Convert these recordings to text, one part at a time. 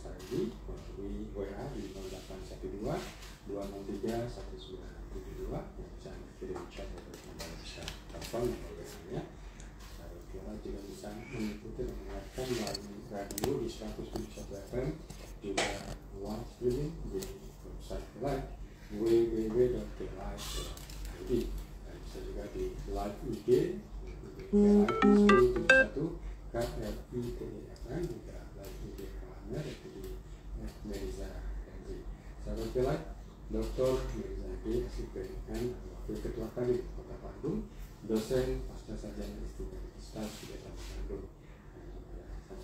saya ini melalui WA di 0812 263 1972 yang bisa kirim chat atau bisa telepon atau biasanya. Saya kira juga bisa mengikuti dan mendengarkan melalui radio di 107.1 FM, juga live streaming di website Live www.live.id, dan bisa juga di live IG live 107.1 KRITEFM, juga live IG Kalahnya itu di Meriza Henry. Sahabat Live, Dr. Meriza Henry, SIPN, Wakil Ketua Kadin Kota Bandung, dosen pasca sarjana S3 Ustaz di Bandung.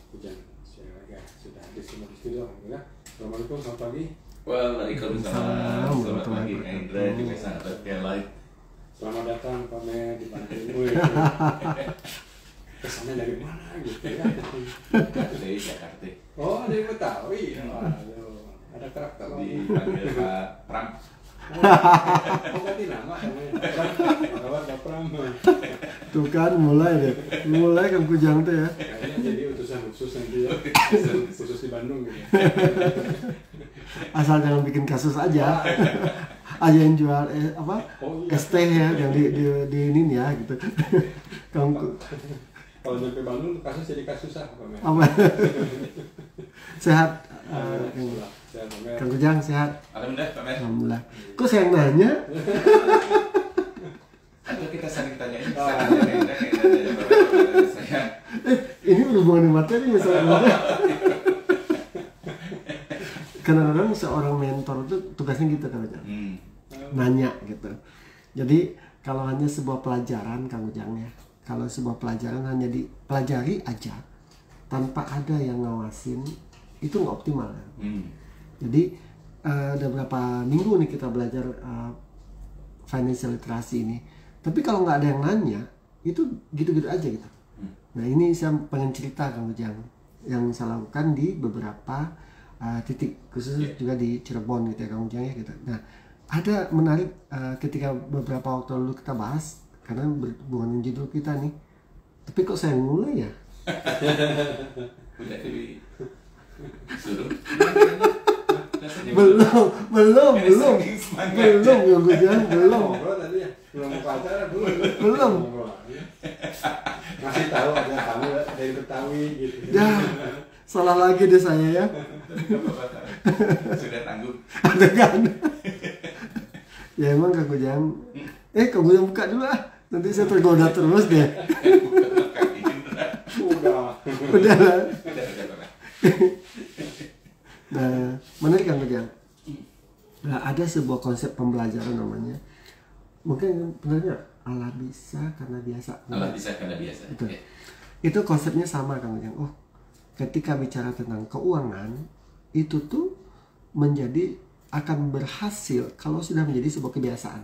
Hujan Siaga sudah hadir semua di studio. Alhamdulillah. Assalamualaikum, selamat pagi. Waalaikumsalam. Selamat pagi, Indra juga sahabat Live. Selamat datang Pak Mer di Bandung. Kesannya dari mana gitu ya? Dari Jakarta. Oh, dari Betawi. Ada karakter dipanggil Pak Pram. Oh, ganti nama namanya Pram. Tuh kan mulai Kang Kujang tuh ya. Kayaknya jadi utusan khusus nanti ya. Khusus di Bandung gitu. Asal jangan bikin kasus aja. Aja yang jual ST ya, yang di ini ya gitu. Kalau nyampe Bandung kasus jadi kasus apa? Sehat. Kang Kujang sehat. Alhamdulillah, Pak Mer. Alhamdulillah. Kok saya yang nanya? Atau kita saling tanya ini, saya tanya Indra, Indra tanya Pak Mer, saya. Ini berhubungan dengan materi misalnya. Kadang-kadang seorang mentor itu tugasnya gitu Kang Kujang. Nanya gitu. Jadi kalau hanya sebuah pelajaran Kang Kujang ya, kalau sebuah pelajaran hanya dipelajari aja tanpa ada yang ngawasin, itu nggak optimal. Jadi ada beberapa minggu nih kita belajar financial literasi ini, tapi kalau nggak ada yang nanya, itu gitu-gitu aja gitu. Nah ini saya pengen cerita Kang Kujang yang saya lakukan di beberapa titik, khususnya juga di Cirebon gitu ya Kang Kujang ya gitu. Nah ada menarik ketika beberapa waktu lalu kita bahas, karena berhubungan dengan judul kita nih, tapi kok saya mulai ya? Udah disuruh. belum Kang Kujang, belum. Tadi ya, belum ke acara Belum. Masih tahu ada kamu dari Betawi gitu. Ya, salah lagi deh saya ya. Sudah tangguh. Ada kan? Ya emang Kang Kujang. Kang Kujang buka dulu ah. Nanti saya tergoda terus deh. Udah. Nah, menarik Kang Kujang. Nah, ada sebuah konsep pembelajaran namanya. Mungkin sebenarnya Allah bisa karena biasa. Allah bisa karena biasa. Betul. Itu konsepnya sama Kang Kujang. Oh, ketika bicara tentang keuangan, itu tuh akan berhasil kalau sudah menjadi sebuah kebiasaan.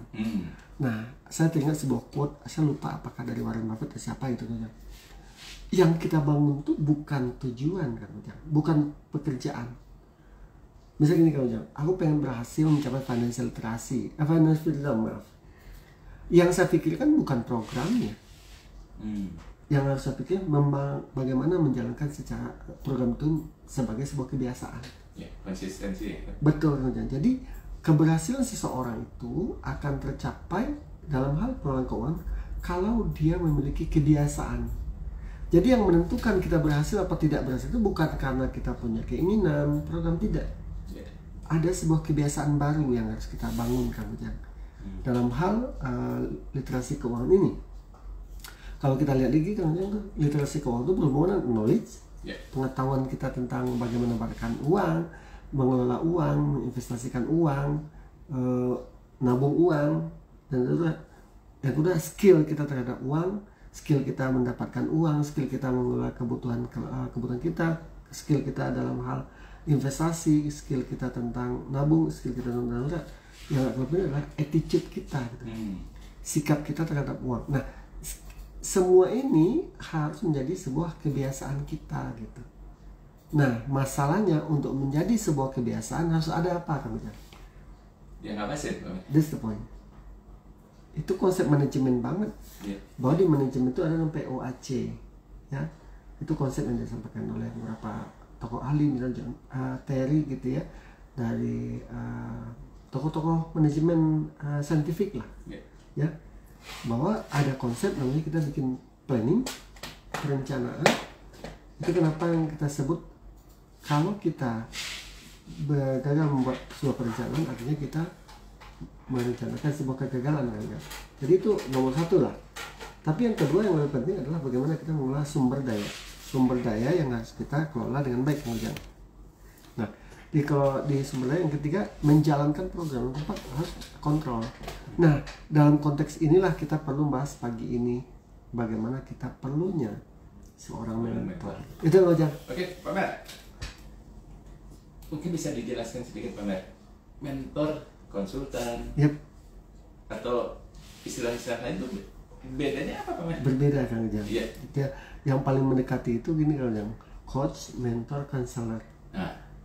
Nah, saya teringat sebuah quote, saya lupa apakah dari Warren Buffett atau siapa itu Kang Kujang. Yang kita bangun tuh bukan tujuan Kang Kujang, bukan pekerjaan. Misalnya gini Kang Kujang, aku pengen berhasil mencapai financial literasi, financial freedom, maaf. Yang saya pikirkan bukan programnya. Yang harus saya pikir bagaimana menjalankan secara program itu sebagai sebuah kebiasaan. Ya, konsistensi. Betul Kang Kujang. Jadi keberhasilan seseorang itu akan tercapai dalam hal pengelolaan keuangan kalau dia memiliki kebiasaan. Jadi yang menentukan kita berhasil atau tidak berhasil itu bukan karena kita punya keinginan, program, tidak. Ada sebuah kebiasaan baru yang harus kita bangun Kang Kujang dalam hal literasi keuangan ini. Kalau kita lihat lagi Kang Kujang, literasi keuangan itu berhubungan dengan knowledge, pengetahuan kita tentang bagaimana mendapatkan uang, mengelola uang, menginvestasikan uang, nabung uang, dan yang kedua skill kita terhadap uang, skill kita mendapatkan uang, skill kita mengelola kebutuhan kita, skill kita dalam hal investasi, skill kita tentang nabung, skill kita tentang yang lebih adalah attitude kita gitu. Sikap kita terhadap uang. Nah, semua ini harus menjadi sebuah kebiasaan kita gitu. Nah, masalahnya untuk menjadi sebuah kebiasaan harus ada apa Kang Kujang? Yang apa sih? That's the point. Itu konsep manajemen banget. Bahwa di manajemen itu ada namanya POAC, ya. Itu konsep yang disampaikan oleh beberapa tokoh ahli misalnya Terry gitu ya, dari tokoh-tokoh manajemen saintifik lah, ya, bahwa ada konsep namanya kita bikin planning, perencanaan. Itu kenapa yang kita sebut kalau kita gagal membuat sebuah perencanaan, artinya kita merencanakan sebuah kegagalan kan. Jadi itu nomor satu lah. Tapi yang kedua yang lebih penting adalah bagaimana kita mengelola sumber daya yang harus kita kelola dengan baik kemudian. Nah, kalau di sumber daya yang ketiga, menjalankan program. Yang keempat, harus kontrol. Nah, dalam konteks inilah kita perlu bahas pagi ini bagaimana kita perlunya seorang mentor. Itu loh, Jang. Oke, Pak Mer. Mungkin bisa dijelaskan sedikit, Pak Mer. Mentor, konsultan, atau istilah-istilah lain itu bedanya apa, Pak Mer? Berbeda, Kang Ujang. Iya. Yang paling mendekati itu gini, Kang Ujang. Coach, mentor, konselor,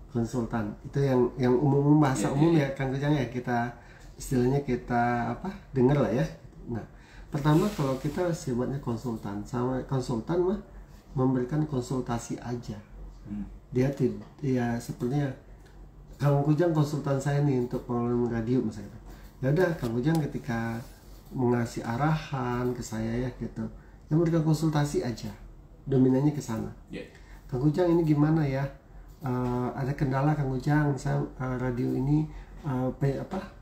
konsultan. Itu yang umum bahasa umum ya, Kang Ujang ya. Kita istilahnya kita dengar lah ya. Nah, pertama kalau kita sifatnya konsultan, sama konsultan mah memberikan konsultasi aja. Dia sepertinya Kang Ujang konsultan saya nih untuk pengelolaan radio misalnya. Ya udah, Kang Ujang ketika mengasih arahan ke saya ya gitu, yang memberikan konsultasi aja, dominannya ke sana. Kang Ujang ini gimana ya? Ada kendala Kang Ujang, saya radio ini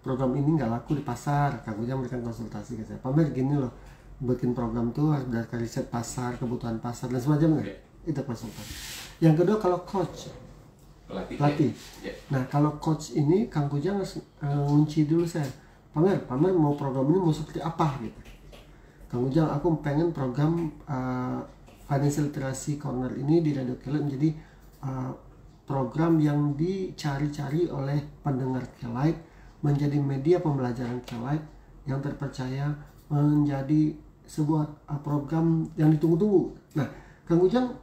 program ini nggak laku di pasar. Kang Ujang memberikan konsultasi ke saya. Pak Mer, gini loh, bikin program tuh harus berdasarkan riset pasar, kebutuhan pasar dan semacamnya. Itu konsultan. Yang kedua kalau coach, pelatih. Nah kalau coach ini Kang Ujang harus ngunci dulu saya. Pak Mer mau program ini mau seperti apa gitu. Kang Ujang, aku pengen program Financial Literacy Corner ini di Radio Kelet menjadi program yang dicari-cari oleh pendengar Kelight, menjadi media pembelajaran Kelight yang terpercaya, menjadi sebuah program yang ditunggu-tunggu. Nah, Kang Ujang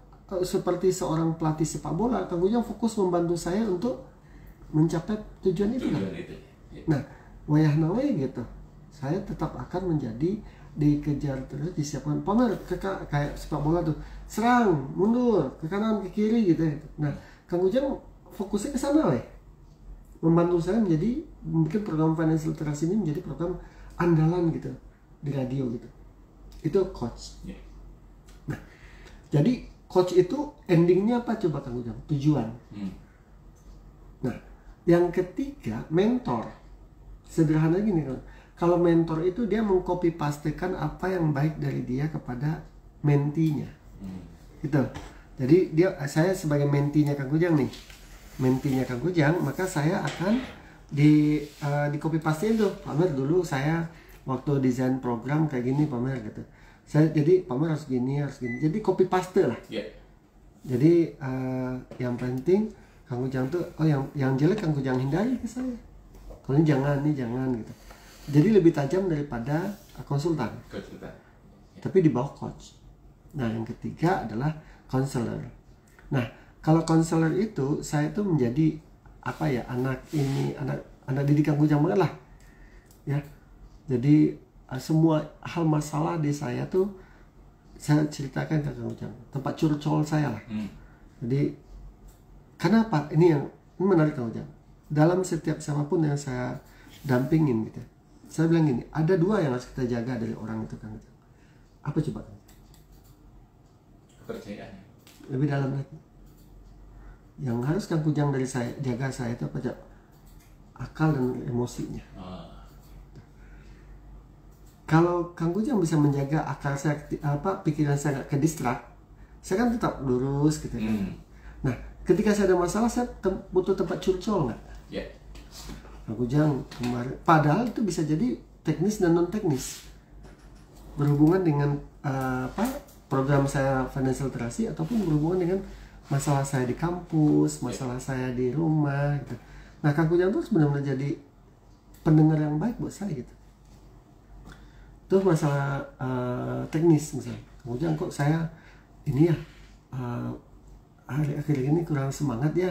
seperti seorang pelatih sepak bola, Kang Ujang fokus membantu saya untuk mencapai tujuan itu. Nah, wayah nawe gitu, saya tetap akan menjadi dikejar terus, disiapkan. Pamer kayak sepak bola tuh, serang, mundur, ke kanan, ke kiri gitu. Nah, Kang Ujang fokusnya ke sana weh, membantu saya menjadi mungkin program financial literacy ini menjadi program andalan gitu di radio gitu. Itu coach. Nah, jadi coach itu endingnya apa coba Kang Ujang? Tujuan. Nah, yang ketiga mentor. Sederhana gini kan, kalau mentor itu dia mengcopy pastekan apa yang baik dari dia kepada mentinya, gitu. Jadi saya sebagai mentinya Kang Ujang nih, maka saya akan di copy paste itu. Pak Mer, dulu saya waktu desain program kayak gini Pak Mer gitu. Jadi Pak Mer harus gini. Jadi copy paste lah. Jadi yang penting Kang Ujang tuh, yang jelek Kang Ujang hindari ke saya. Kalau ini jangan gitu. Jadi lebih tajam daripada konsultan. Tapi di bawah coach. Nah, yang ketiga adalah counselor. Nah, kalau counselor itu saya tuh menjadi anak didik Kang Ujang banget lah. Ya. Jadi semua hal masalah di saya tuh saya ceritakan ke Kang Ujang. Tempat curcol saya lah. Jadi kenapa? Ini menarik Kang Ujang. Dalam setiap siapapun yang saya dampingin gitu, saya bilang gini, ada dua yang harus kita jaga dari orang itu Kang Ujang. Apa coba? Kepercayaan. Lebih dalam lagi. Yang harus Kang Ujang dari jaga saya itu apa coba? Akal dan emosinya. Kalau Kang Ujang bisa menjaga akal saya, pikiran saya nggak kedistrak, saya kan tetap lurus gitu kan. Nah, ketika saya ada masalah, saya butuh tempat curcol nggak? Kang Ujang kemarin, padahal itu bisa jadi teknis dan non teknis, berhubungan dengan program saya financial literacy ataupun berhubungan dengan masalah saya di kampus, masalah saya di rumah gitu. Nah, Kang Ujang tuh benar-benar jadi pendengar yang baik buat saya gitu. Itu masalah teknis misalnya, Kang Ujang kok saya ini ya akhir-akhir ini kurang semangat ya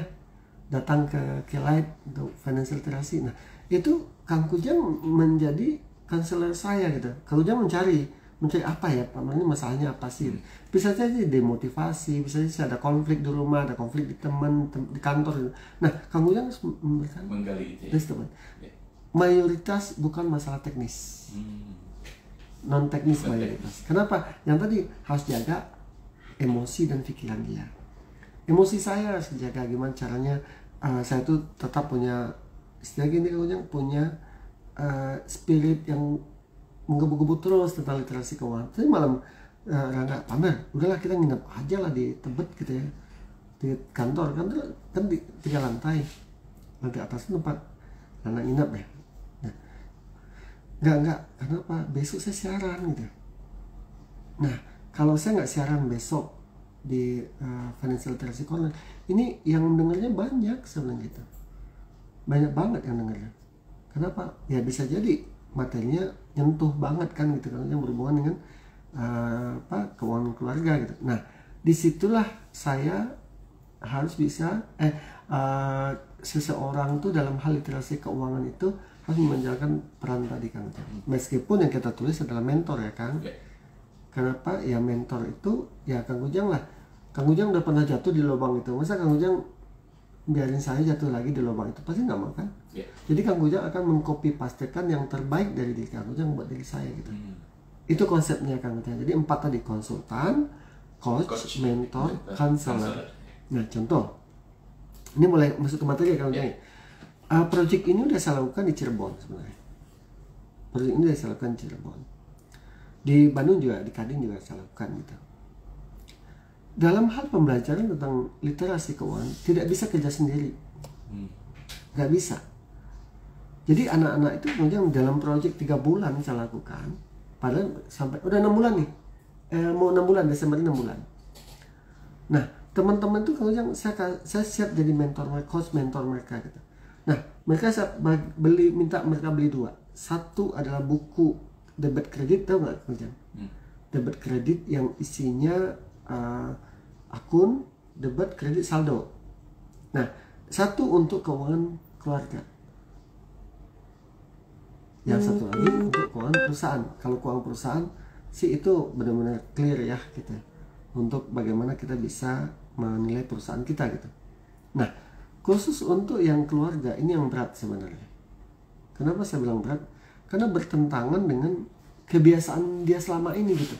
datang ke Kelight untuk financial literacy. Nah, itu Kang Ujang menjadi konselor saya gitu. Kang Ujang mencari mencari apa ya Pak Mar, ini masalahnya apa sih. Bisa saja demotivasi, bisa saja ada konflik di rumah, ada konflik di teman, di kantor. Nah Kang Ujang harus memberikan menggali itu ya. Mayoritas bukan masalah teknis, non teknis mayoritas. Kenapa? Yang tadi harus jaga emosi dan pikiran dia. Emosi saya harus dijaga, gimana caranya saya tuh tetap punya istilah gini, punya spirit yang menggebu-gebu terus tentang literasi keuangan. Tapi malam Rangga, Pamer, udahlah kita nginep aja lah di Tebet gitu ya, di kantor kan di 3 lantai atas tempat anak nginep ya. Nah, enggak, kenapa? Besok saya siaran gitu. Nah, kalau saya nggak siaran besok di Financial Literacy Corner, ini yang dengarnya banyak sebenarnya gitu, banyak banget yang dengarnya. Kenapa? Ya bisa jadi materinya nyentuh banget kan gitu, kan yang berhubungan dengan keuangan keluarga gitu. Nah disitulah saya harus bisa seseorang tuh dalam hal literasi keuangan itu harus menjalankan peran tadi Kang Ujang. Meskipun yang kita tulis adalah mentor ya Kang. Kenapa? Ya mentor itu ya Kang Ujang lah. Kang Ujang udah pernah jatuh di lubang itu, masa Kang Ujang biarin saya jatuh lagi di lubang itu? Pasti nggak mau kan? Jadi Kang Ujang akan mengcopy pastekan yang terbaik dari diri Kang Ujang buat diri saya gitu. Itu konsepnya Kang Ujang. Jadi 4 tadi, konsultan, coach, mentor, counselor. Nah contoh, ini mulai masuk ke materi Kang Ujang. Project ini udah saya lakukan di Cirebon sebenarnya. Project ini udah saya lakukan di Cirebon. Di Bandung juga, di Kadin juga saya lakukan gitu. Dalam hal pembelajaran tentang literasi keuangan tidak bisa kerja sendiri, nggak bisa. Jadi anak-anak itu kemudian dalam proyek 3 bulan saya lakukan, padahal sampai udah 6 bulan nih, mau 6 bulan, Desember 6 bulan. Nah teman-teman itu kemudian saya siap jadi mentor mereka, coach mentor mereka gitu. Nah mereka saya minta mereka beli 2. Satu adalah buku debit kredit, tahu nggak kemudian? Debit kredit yang isinya akun debit kredit saldo. Nah satu untuk keuangan keluarga, yang satu lagi untuk keuangan perusahaan. Kalau keuangan perusahaan sih itu benar-benar clear ya gitu, untuk bagaimana kita bisa menilai perusahaan kita gitu. Nah khusus untuk yang keluarga ini yang berat sebenarnya. Kenapa saya bilang berat? Karena bertentangan dengan kebiasaan dia selama ini gitu.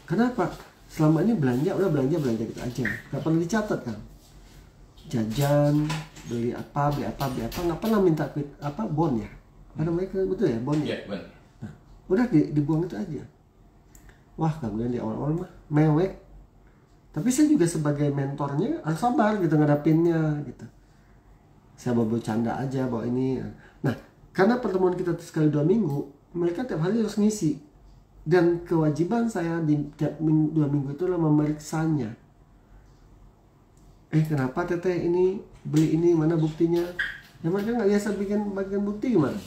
Kenapa? Selama ini belanja gitu aja, nggak pernah dicatat kan. Jajan, beli apa, nggak pernah minta bon ya. Apa namanya betul ya, bon ya. Nah, udah dibuang itu aja. Wah, kemudian di awal-awal mah mewek. Tapi saya juga sebagai mentornya harus sabar gitu ngadapinnya gitu. Saya bawa canda aja, bawa ini. Nah, karena pertemuan kita sekali 2 minggu, mereka tiap hari harus ngisi. Dan kewajiban saya di tiap 2 minggu itu adalah memeriksanya. Kenapa teteh ini beli ini, mana buktinya? Ya mereka nggak biasa bikin bukti gimana?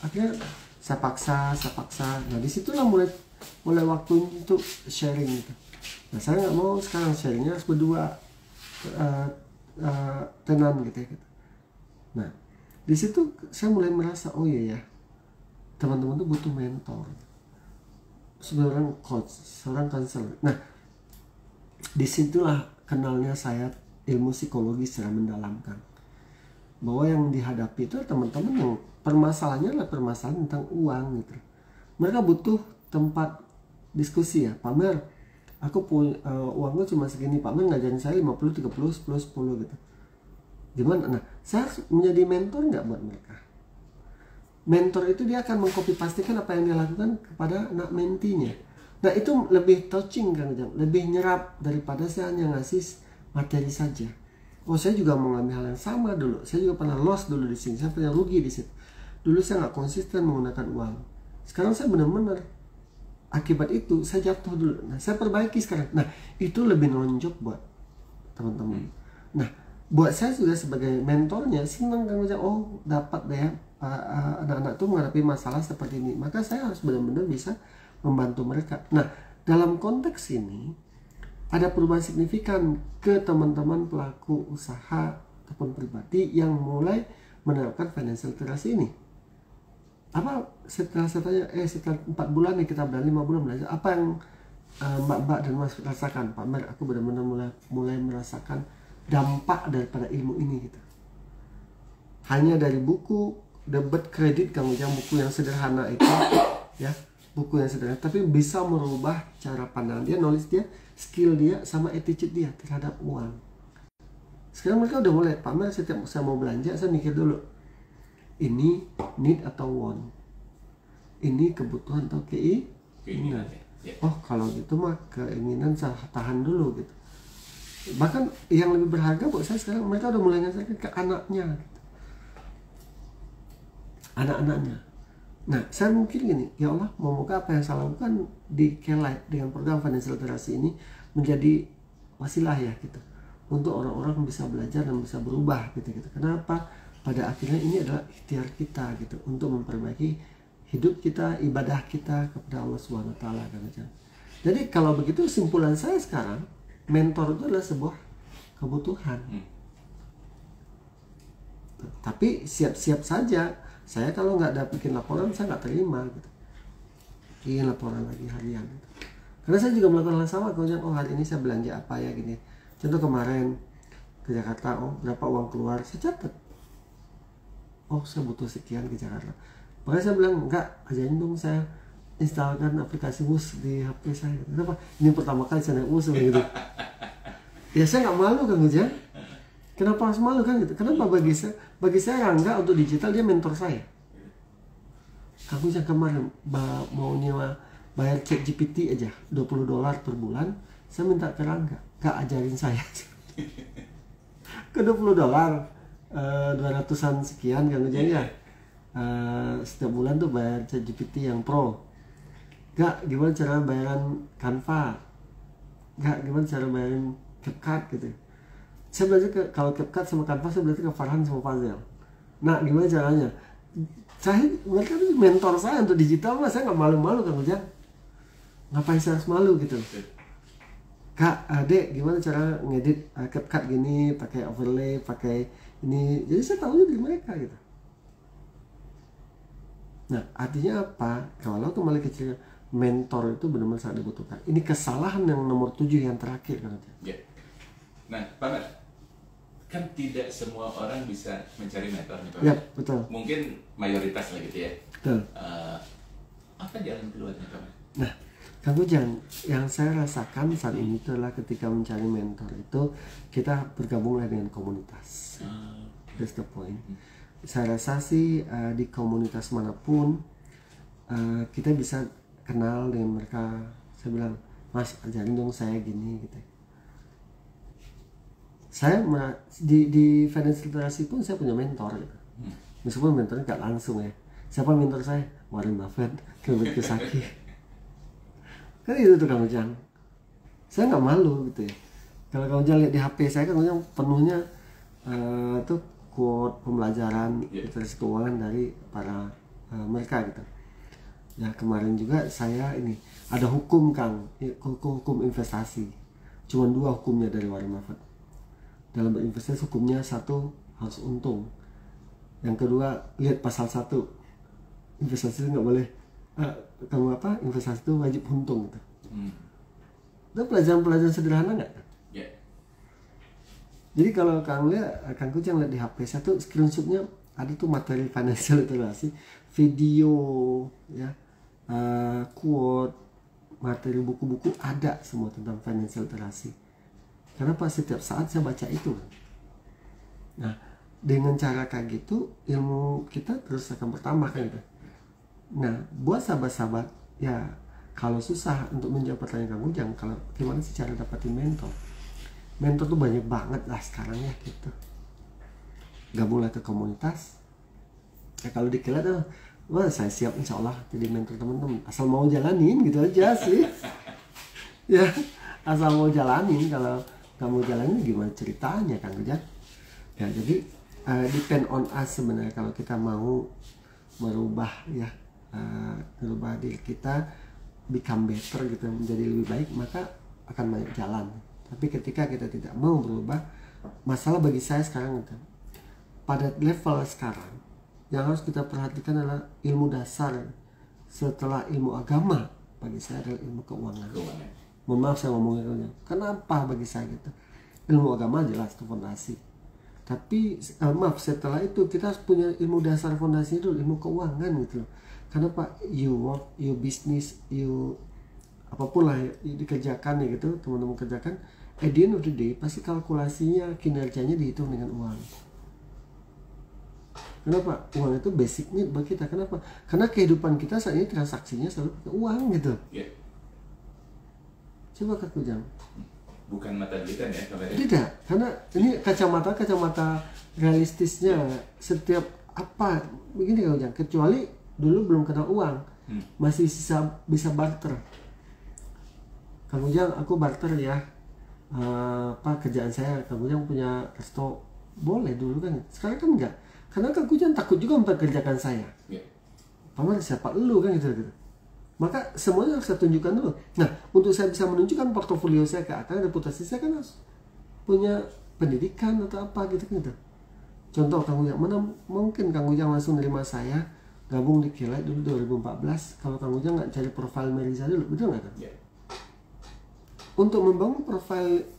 Akhirnya saya paksa. Nah disitulah mulai waktu untuk sharing gitu. Nah saya nggak mau sekarang sharingnya harus berdua tenan gitu ya. Nah di situ saya mulai merasa oh iya ya, teman-teman tuh butuh mentor, seorang coach, seorang counselor. Nah disitulah kenalnya saya ilmu psikologi secara mendalamkan, bahwa yang dihadapi itu teman-teman yang permasalahannya adalah permasalahan tentang uang gitu. Mereka butuh tempat diskusi ya. Pamer, aku punya uangnya cuma segini, Pamer ngajarin saya 50, 30, 10 gitu. Gimana? Nah saya harus menjadi mentor nggak buat mereka? Mentor itu dia akan mengcopy pastikan apa yang dia lakukan kepada anak mentinya. Nah itu lebih touching kan, lebih nyerap daripada saya hanya ngasih materi saja. Oh saya juga mengalami hal yang sama dulu. Saya juga pernah loss dulu di sini. Saya pernah rugi di situ. Dulu saya nggak konsisten menggunakan uang. Sekarang saya benar-benar akibat itu saya jatuh dulu. Nah saya perbaiki sekarang. Nah itu lebih nonjok buat teman-teman. Nah buat saya juga sebagai mentornya senang kan, oh dapat deh ya, anak-anak tuh menghadapi masalah seperti ini. Maka saya harus benar-benar bisa membantu mereka. Nah dalam konteks ini ada perubahan signifikan ke teman-teman pelaku usaha ataupun pribadi yang mulai menerapkan financial literacy ini. apa setelah saya tanya, setelah 4 bulan nih kita berani 5 bulan belajar, apa yang mbak-mbak dan mas rasakan? Pak Mer, aku benar-benar mulai merasakan dampak daripada ilmu ini gitu. Hanya dari buku debit kredit Kang Ujang, buku yang sederhana itu ya, buku yang sederhana tapi bisa merubah cara pandang dia, knowledge dia, skill dia, sama attitude dia terhadap uang. Sekarang mereka udah mulai, Pak Mer, setiap saya mau belanja saya mikir dulu, ini need atau want, ini kebutuhan atau keinginan. Oh kalau gitu mah keinginan saya tahan dulu gitu. Bahkan yang lebih berharga buat saya sekarang, mereka udah mulai ngasih ke anaknya gitu. Anak-anaknya. Nah, saya mungkin gini, ya Allah, moga apa yang saya lakukan di K-Light dengan program financial literasi ini menjadi wasilah ya gitu, untuk orang-orang bisa belajar dan bisa berubah gitu. Kenapa? Pada akhirnya ini adalah ikhtiar kita gitu untuk memperbaiki hidup kita, ibadah kita kepada Allah Subhanahu wa taala kan. Jadi kalau begitu simpulan saya sekarang, mentor itu adalah sebuah kebutuhan. Tapi siap-siap saja. Saya kalau nggak ada bikin laporan, saya nggak terima gitu. Bikin laporan lagi harian gitu. Karena saya juga melakukan hal sama. Kemudian, oh hari ini saya belanja apa ya gini. Contoh kemarin ke Jakarta, oh berapa uang keluar, saya catat. Oh saya butuh sekian ke Jakarta. Makanya saya bilang, enggak, ajarin dong saya instalkan aplikasi WUS di HP saya. Kenapa? Ini pertama kali saya naik WUS gitu. Ya saya nggak malu kan Ujang. Kenapa harus malu kan gitu? Kenapa bagi saya Rangga untuk digital dia mentor saya. Aku yang kemarin mau nyewa bayar ChatGPT aja $20 per bulan, saya minta ke Rangga, gak ajarin saya. Ke $20 200-an sekian kan ya. Setiap bulan tuh bayar ChatGPT yang Pro. Gak gimana cara bayaran Canva, gak gimana cara bayarin CapCut gitu. Saya belajar kalau CapCut sama Canva saya belajar ke Farhan sama Fazel. Nah gimana caranya? Mereka itu mentor saya untuk digital, mas saya nggak malu-malu kan Ujang. Ngapain saya harus malu gitu? Kak, adek gimana cara ngedit CapCut gini, pakai overlay, pakai ini. Jadi saya tahu dari mereka gitu. Nah artinya apa? Kalau kembali kecil, mentor itu benar-benar sangat dibutuhkan. Ini kesalahan yang nomor 7 yang terakhir kan Ujang. Ya. Nah, Pak Mer, kan tidak semua orang bisa mencari mentor nih Pak. Ya, betul. Mungkin mayoritas lah gitu ya. Betul. Apa jalan keluarnya Pak Mer? Nah, Kang Ujang, yang saya rasakan saat ini itu adalah ketika mencari mentor itu kita bergabunglah dengan komunitas. That's the point. Saya rasa sih di komunitas manapun kita bisa kenal dengan mereka. Saya bilang, Mas ajarin dong saya gini gitu. Saya di financial literasi pun saya punya mentor gitu. Meskipun mentornya nggak langsung ya. Siapa mentor saya? Warren Buffett, Robert Kiyosaki. Kan itu tuh Kang Ujang. Saya nggak malu gitu ya. Kalau Kang Ujang lihat di HP saya, Kang Ujang penuhnya tuh quote pembelajaran literasi keuangan dari para mereka gitu. Ya kemarin juga saya ini ada hukum Kang, hukum investasi. Cuma 2 hukumnya dari Warren Buffett. Dalam berinvestasi hukumnya 1 harus untung, yang kedua lihat pasal 1, investasi itu nggak boleh investasi itu wajib untung gitu. Itu pelajaran-pelajaran sederhana nggak? Yeah. Jadi kalau Kang Ujang lihat di HP saya tuh screenshotnya ada tuh materi financial literasi, video ya, quote, materi buku-buku ada semua tentang financial literasi. Kenapa? Setiap saat saya baca itu. Nah, dengan cara kayak gitu, ilmu kita terus akan bertambah kan gitu. Nah, buat sahabat-sahabat, ya kalau susah untuk menjawab pertanyaan Kang Ujang, kalau gimana sih cara dapetin mentor? Mentor tuh banyak banget lah sekarang ya gitu. Gabunglah ke komunitas. Ya kalau di K-Light tuh, wah saya siap insya Allah jadi mentor teman-teman. Asal mau jalanin gitu aja sih. Ya, asal mau jalanin. Kalau kamu jalanin gimana ceritanya Kang Ujang? Ya jadi depend on us sebenarnya. Kalau kita mau merubah ya, merubah diri kita become better gitu, menjadi lebih baik, maka akan banyak jalan. Tapi ketika kita tidak mau berubah, masalah bagi saya sekarang gitu, pada level sekarang yang harus kita perhatikan adalah ilmu dasar setelah ilmu agama. Bagi saya adalah ilmu keuangan. Mohon maaf saya ngomongnya, kenapa bagi saya gitu? Ilmu agama jelas itu fondasi. Tapi maaf, setelah itu kita harus punya ilmu dasar fondasi dulu, ilmu keuangan gitu loh. Karena Pak, you work, you business, you apapun lah dikerjakan ya gitu, teman-teman kerjakan, at the end of the day pasti kalkulasinya, kinerjanya dihitung dengan uang. Kenapa? Uang itu basic need bagi kita. Kenapa? Karena kehidupan kita saat ini transaksinya selalu pakai uang gitu. Yeah. Coba Kak Kujang. Bukan mata duitan ya kabarnya? Tidak, karena ini kacamata realistisnya. Setiap apa begini Kak Kujang, kecuali dulu belum kenal uang, masih bisa barter. Kang Ujang, aku barter ya, kerjaan saya. Kang Ujang punya resto, boleh dulu kan. Sekarang kan enggak, karena Kang Ujang takut juga memperkerjakan saya. Paman siapa lu kan gitu. Maka semuanya harus saya tunjukkan dulu. Nah, untuk saya bisa menunjukkan portofolio saya ke atas, reputasi saya kan harus punya pendidikan atau apa gitu kan gitu. Contoh Kang Ujang, mana mungkin Kang Ujang langsung nerima saya gabung di Kilat dulu 2014 kalau Kang Ujang nggak cari profil Melisa dulu, betul nggak kan? Untuk membangun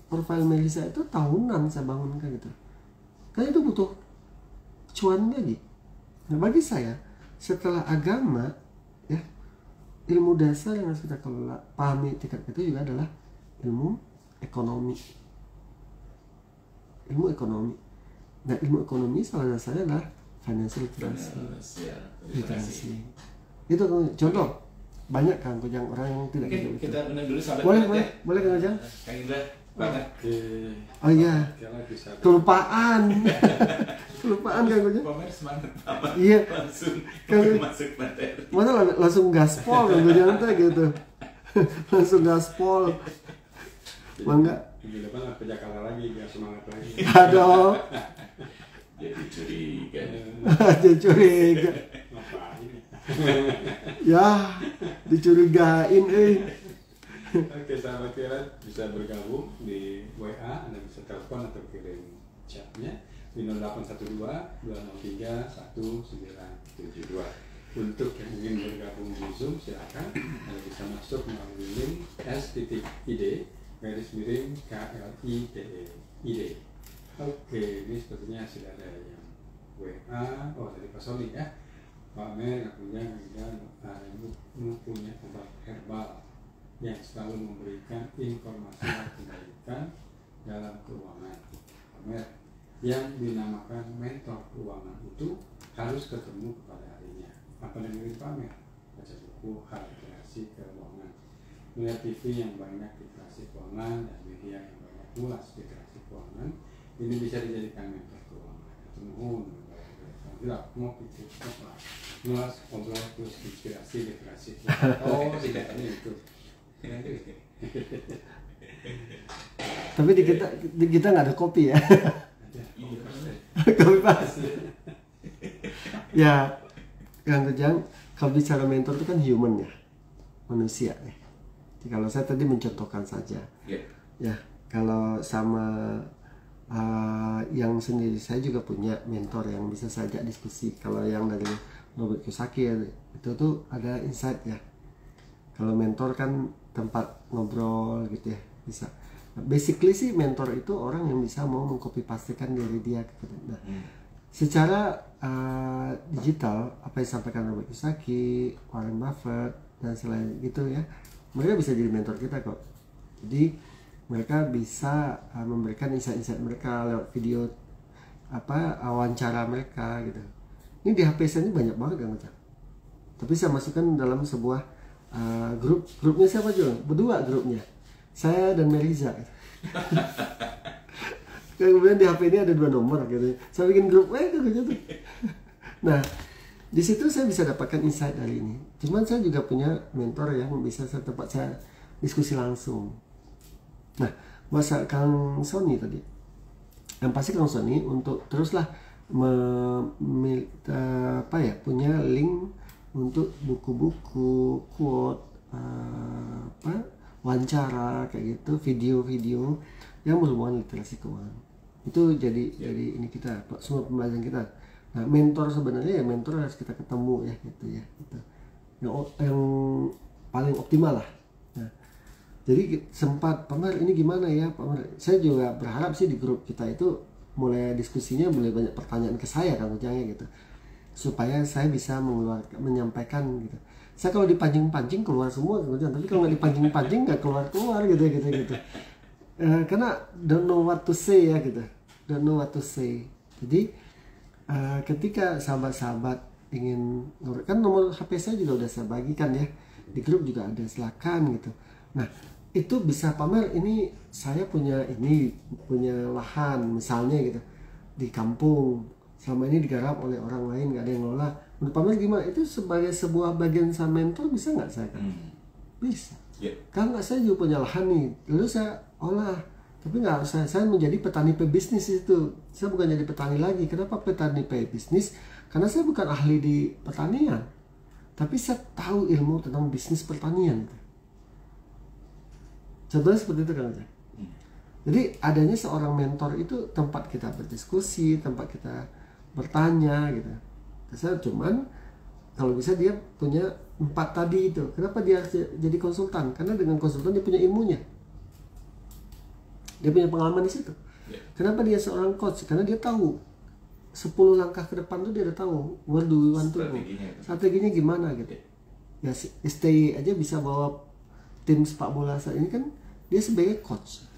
profil Melisa itu tahunan saya bangun kan gitu. Karena itu butuh cuan lagi. Nah, bagi saya setelah agama ya, ilmu dasar yang harus kita kelola, pahami tingkat itu juga adalah ilmu ekonomi. Ilmu ekonomi. Nah, ilmu ekonomi salah dasarnya adalah financial literasi. Itu contoh. Banyak Kang Kujang orang yang tidak gitu. Kita benar dulu sampai boleh Kang Kujang? Kang Indra, banget. Oh iya. Kelupaan Kang Kujang. Pamer semangat. Iya. Langsung masuk materi. Masa langsung gaspol Kang Kujang teh gitu. Langsung gaspol. Mangga. Di depan kerja kalah lagi, biar semangat lagi. Aduh. Jadi curiga. Jadi curiga. Ya, dicurigain Oke, sahabat Kilat bisa bergabung di WA, Anda bisa telepon atau kirim chatnya di 0812 203 1972. Untuk yang ingin bergabung di Zoom silakan, Anda bisa masuk melalui link s.id/KLITEID. Oke, ini sepertinya sudah ada yang WA. Oh, dari Pak Soli ya. Pak Mer punya punya obat herbal yang selalu memberikan informasi kebaikan dalam keuangan. Pak Mer yang dinamakan mentor keuangan itu harus ketemu pada harinya. Apa yang ingin Pak Mer? Baca buku hal literasi keuangan, melihat TV yang banyak literasi keuangan dan media yang banyak ulas literasi keuangan. Ini bisa dijadikan mentor keuangan. Mohon tidak mau pikir apa nulas ngobrol terus inspirasi literasi. Oh tidak itu. Tapi di kita nggak ada kopi ya. Kopi pas. Ya, Kang Kujang, kalau bicara mentor itu kan human ya, manusia ya. Jadi kalau saya tadi mencontohkan saja. Ya, kalau sama yang sendiri saya juga punya mentor yang bisa saya ajak diskusi. Kalau yang dari Robert Kiyosaki itu tuh ada insight ya. Kalau mentor kan tempat ngobrol gitu ya, bisa. Basically sih mentor itu orang yang bisa mau mengcopy pastekan diri dia. Nah, secara digital apa yang disampaikan Robert Kiyosaki, Warren Buffett dan selain gitu ya, mereka bisa jadi mentor kita kok. Jadi mereka bisa memberikan insight-insight mereka lewat video wawancara mereka gitu. Ini di HP saya ini banyak banget kan Kang. Tapi saya masukkan dalam sebuah grupnya siapa juga? Berdua grupnya. Saya dan Meriza. Kemudian di HP ini ada 2 nomor gitu. Saya bikin grup gitu. Nah, di situ saya bisa dapatkan insight dari ini. Cuman saya juga punya mentor yang bisa tempat saya diskusi langsung. Nah, masa Kang Sony tadi, yang pasti Kang Sony untuk teruslah punya link untuk buku-buku, quote, wawancara kayak gitu, video-video yang berhubungan literasi keuangan. Itu jadi ini kita, semua pembelajaran kita. Nah, mentor sebenarnya ya mentor harus kita ketemu ya gitu ya. Gitu. Yang paling optimal lah. Nah, jadi sempat Pak Mar ini gimana ya Pak Mar? Saya juga berharap sih di grup kita itu mulai diskusinya mulai banyak pertanyaan ke saya Kang Ujang ya gitu. Supaya saya bisa menyampaikan gitu. Saya kalau dipancing-pancing keluar semua Kang Ujang, tapi kalau nggak dipancing-pancing nggak keluar gitu. Karena don't know what to say ya gitu. Don't know what to say. Jadi ketika sahabat-sahabat ingin kan nomor HP saya juga udah saya bagikan ya. Di grup juga ada, silakan gitu. Nah, itu bisa pamer ini saya punya lahan misalnya gitu di kampung. Selama ini digarap oleh orang lain, nggak ada yang ngelola. Menurut pamer gimana? Itu sebagai sebuah bagian saya mentor bisa nggak saya? Bisa. Karena saya juga punya lahan nih, lalu saya olah. Tapi nggak harus saya menjadi petani pebisnis itu. Saya bukan jadi petani lagi. Kenapa petani pebisnis? Karena saya bukan ahli di pertanian. Tapi saya tahu ilmu tentang bisnis pertanian. Contohnya seperti itu kan. Jadi adanya seorang mentor itu tempat kita berdiskusi, tempat kita bertanya gitu. Saya cuman kalau bisa dia punya 4 tadi itu. Kenapa dia jadi konsultan? Karena dengan konsultan dia punya ilmunya. Dia punya pengalaman di situ. Kenapa dia seorang coach? Karena dia tahu 10 langkah ke depan tuh dia udah tahu where do we want to go. Strateginya gimana gitu. Ya stay aja bisa bawa tim sepak bola saat ini kan dia sebagai coach.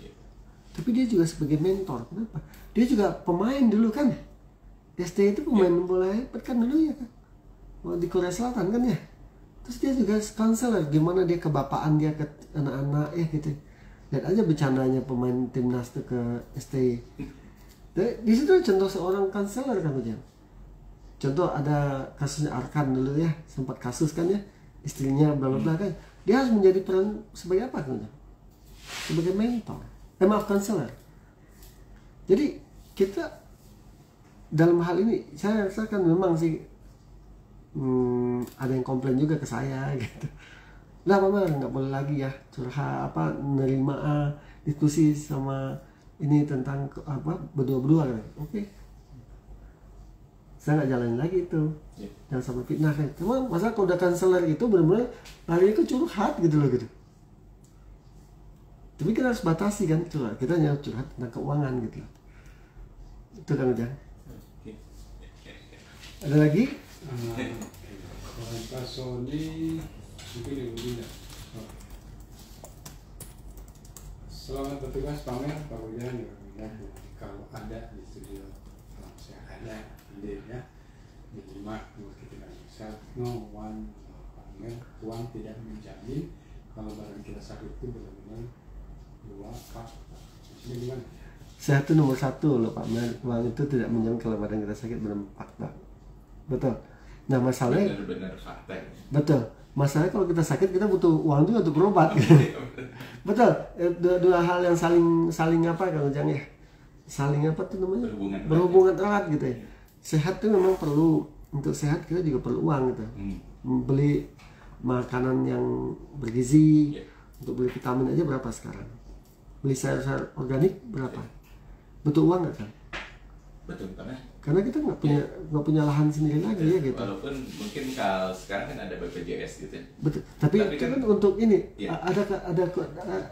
Tapi dia juga sebagai mentor. Kenapa? Dia juga pemain dulu kan. ST itu pemain bola hebat kan dulu ya kan. Di Korea Selatan kan ya. Terus dia juga counselor, gimana dia kebapaan dia ke anak-anak ya gitu. Lihat aja bercandanya pemain timnas tuh ke STI. Di situ contoh seorang counselor kan Ujang. Contoh ada kasusnya Arkan dulu ya, sempat kasus kan ya, istrinya bla bla bla kan. Dia harus menjadi peran sebagai apa kan Ujang? Sebagai mentor. Maaf, counselor. Jadi kita dalam hal ini saya rasakan memang sih ada yang komplain juga ke saya gitu. Lah Mama nggak boleh lagi ya curhat nerima diskusi sama ini tentang berdua-berdua kan. Oke. Saya nggak jalanin lagi itu. Jangan sampai fitnah kan. Cuma masa kalau udah counselor itu benar-benar lari itu curhat gitu loh gitu. Tapi kita harus batasi kan curhat. Kita hanya curhat tentang keuangan gitu loh. Itu kan Ujang. Ada lagi? Pak Sony mungkin yang tidak. Selamat bertugas pamer Pak Ujang ya. Kalau ada di studio saya ada ide ya. Minimal kita bisa no one pamer uang tidak menjamin kalau barang kita sakit itu benar-benar dua pak. Maksudnya gimana? Sehat itu nomor 1 loh Pak. Uang itu tidak menjamin kalau badan kita sakit benar-benar Pak. Betul. Nah masalahnya benar-benar fakta. Betul. Masalahnya kalau kita sakit kita butuh uang juga untuk berobat. Betul. Dua hal yang saling apa kan Ujang ya? Saling apa tuh namanya? Berhubungan erat gitu ya. Sehat tuh memang perlu, untuk sehat kita juga perlu uang gitu. Beli makanan yang bergizi, untuk beli vitamin aja berapa sekarang? Beli sayur-sayur organik berapa? Butuh uang nggak kan? Betul, karena kita nggak punya lahan sendiri lagi ya gitu. Walaupun mungkin kalau sekarang kan ada BPJS gitu. Betul. Tapi kan untuk ini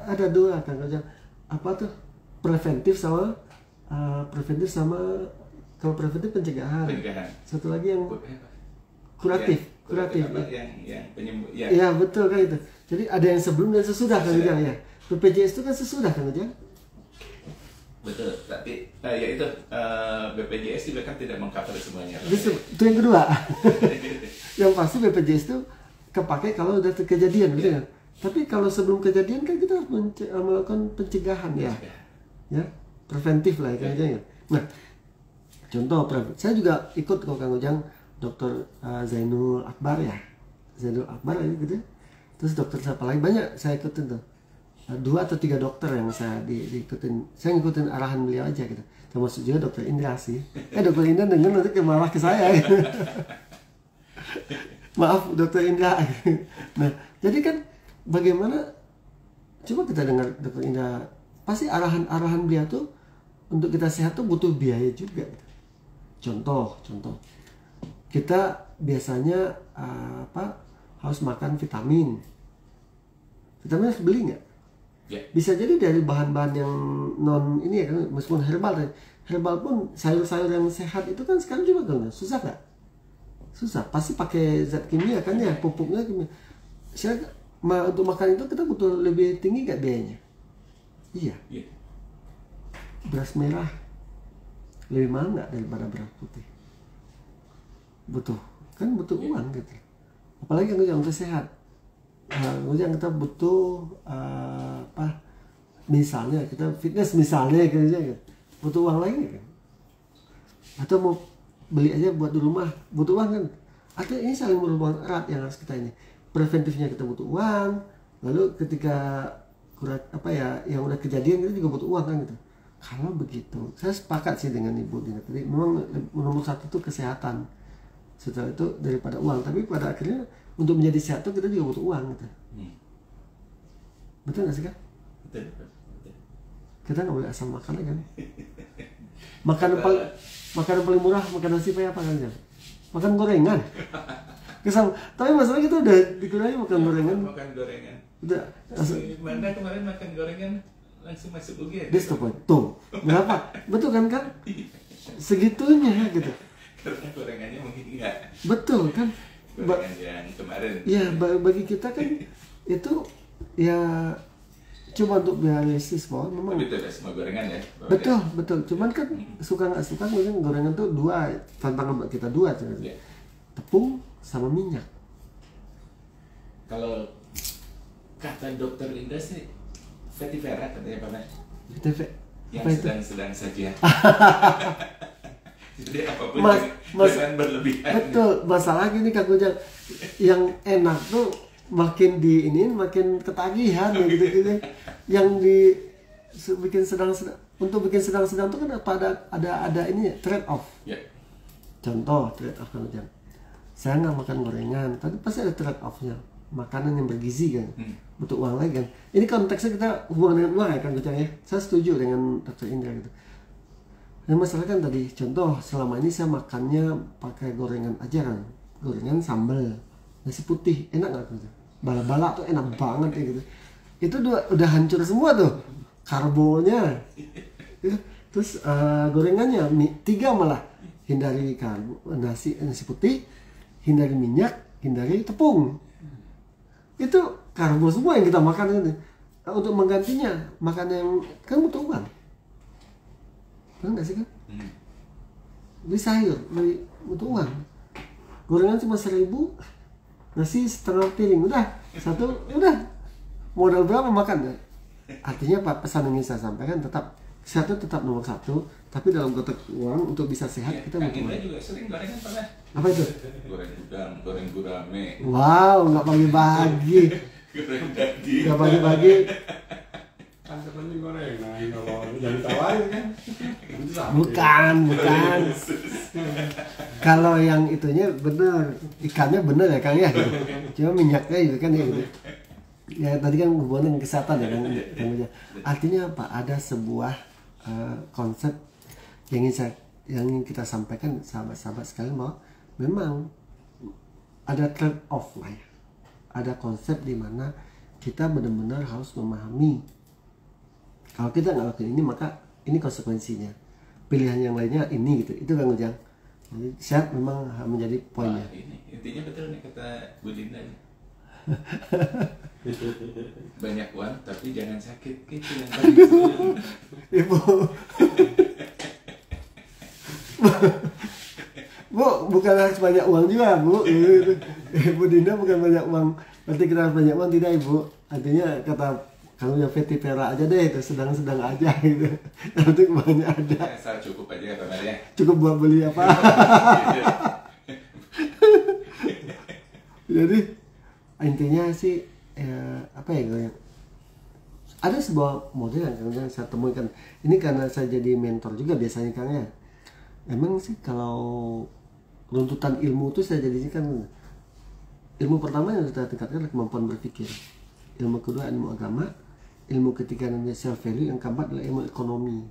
ada dua kan apa tuh preventif sama kalau preventif pencegahan. Satu lagi yang kuratif. Yang penyembuh. Iya betul kan itu. Jadi ada yang sebelum dan sesudah kan ya. BPJS itu kan sesudah kan Ujang. Betul, tapi ya itu BPJS juga kan tidak mengcover semuanya. Itu yang kedua. Yang pasti BPJS itu kepake kalau udah kejadian, gitu kan. Tapi kalau sebelum kejadian kan kita harus melakukan pencegahan ya, preventif lah kan ya. Nah, contoh saya juga ikut kok Kang Ujang, Dr. Zainul Akbar ya, Zainul Akbar gitu. Terus dokter siapa lagi banyak saya ikutin tuh. 2 atau 3 dokter yang saya diikutin, saya ngikutin arahan beliau aja gitu. Termasuk juga Dokter Indra sih. Dokter Indra denger nanti malah ke saya. Gitu. Maaf Dokter Indra. Nah, jadi kan bagaimana? Coba kita dengar Dokter Indra. Pasti arahan beliau tuh untuk kita sehat tuh butuh biaya juga. Gitu. Contoh kita biasanya harus makan vitamin harus beli nggak? Bisa jadi dari bahan-bahan yang non ini ya kan, meskipun herbal pun sayur-sayur yang sehat itu kan sekarang juga kan susah nggak? Susah, pasti pakai zat kimia kan ya, pupuknya kimia. Untuk makan itu kita butuh lebih tinggi nggak biayanya? Iya. Beras merah lebih mahal nggak daripada beras putih? Butuh uang gitu. Apalagi yang untuk sehat. Yang kita butuh misalnya kita fitness misalnya gitu, butuh uang lagi kan? Atau mau beli aja buat di rumah butuh uang kan? Atau ini saling berhubungan erat yang harus kita ini. Preventifnya kita butuh uang, lalu ketika yang udah kejadian kita juga butuh uang kan gitu. Kalau begitu, saya sepakat sih dengan Ibu Dina tadi. Memang nomor satu itu kesehatan. Setelah itu daripada uang. Tapi pada akhirnya untuk menjadi sehat itu kita juga butuh uang gitu. Betul nggak sih kan? Betul. Kita nggak boleh asal makan kan? Makanan paling murah makan nasi kayak apa kan? Makan gorengan. Tapi masalah kita udah dikurangi makan gorengan. Makan gorengan. Udah. Mana kemarin makan gorengan langsung masuk UGD. Dia stop tuh. Berapa? Betul kan? Segitunya gitu. Karena gorengannya mungkin enggak. Betul kan? Gorengan yang kemarin. Ya bagi kita kan itu ya cuma untuk realistis bahwa memang. Tapi tidak semua gorengan ya. Betul. Cuman kan suka nggak suka mungkin gorengan tuh dua tantangan buat kita dua. Ya. Tepung sama minyak. Kalau kata dokter Linda sih fatty vera katanya Pak. Yang sedang-sedang saja. Jadi apapun jangan berlebihan. Betul, masalah gini Kak Ujang, yang enak tuh makin makin ketagihan gitu. Yang bikin sedang-sedang, untuk bikin sedang-sedang tuh kan ada ini trade off. Ya. Contoh trade off Kak Ujang. Saya nggak makan gorengan, tapi pasti ada trade off-nya. Makanan yang bergizi kan, butuh uang lagi kan. Ini konteksnya kita hubungan dengan uang ya Kang Ujang ya. Saya setuju dengan Dr. Indra gitu. Yang masalah kan tadi, contoh selama ini saya makannya pakai gorengan aja kan, gorengan sambal, nasi putih, enak nggak gitu? Bala-bala tuh enak banget ya gitu. Itu udah hancur semua tuh, karbonya. Terus gorengannya 3 malah, hindari nasi putih, hindari minyak, hindari tepung. Itu karbo semua yang kita makan ini. Untuk menggantinya makan yang kan butuh uang. Benar nggak sih kan? Beli sayur, butuh uang. Gorengan cuma 1.000, nasi setengah piring, udah modal berapa makan? Artinya Pak, pesan yang ingin saya sampaikan tetap sehat itu tetap nomor 1, tapi dalam kotak uang untuk bisa sehat ya, kita butuh uang. Juga sering gorengan pernah. Apa itu? Goreng udang, goreng gurame. Wow, nggak pagi-pagi. Goreng daging. Nggak pagi-pagi. Kan seperti gorengan kalau jadi tawarin kan. Bukan. Kalau yang itunya bener, ikannya bener ya Kang ya. Cuma minyaknya itu kan ya gitu. Ya tadi kan hubungan dengan kesehatan ya kan. Artinya apa? Ada sebuah konsep yang ingin kita sampaikan sahabat-sahabat sekalian bahwa memang ada trade off lah ya. Ada konsep di mana kita benar-benar harus memahami kalau kita nggak lakukan ini maka ini konsekuensinya. Pilihan yang lainnya ini gitu. Itu Kang Ujang. Jadi sehat memang menjadi poinnya. Ini intinya betul nih kata Bu Dinda. Banyak uang tapi jangan sakit gitu yang tadi. Ibu. Bu, bukan harus banyak uang juga, Bu. Ibu Dinda bukan banyak uang. Berarti kita harus banyak uang tidak, Ibu? Artinya kata kamu yang fatty vera aja deh, itu sedang-sedang aja gitu. Nanti banyak ada. Asal cukup aja Pak ya. Cukup buat beli apa? Jadi intinya sih apa ya? Ada sebuah model yang saya temukan. Ini karena saya jadi mentor juga biasanya Kang ya. Emang sih kalau runtutan ilmu itu saya jadikan kan ilmu pertama yang kita tingkatkan adalah kemampuan berpikir. Ilmu kedua ilmu agama, ilmu ketiga namanya self value, yang keempat adalah ilmu ekonomi.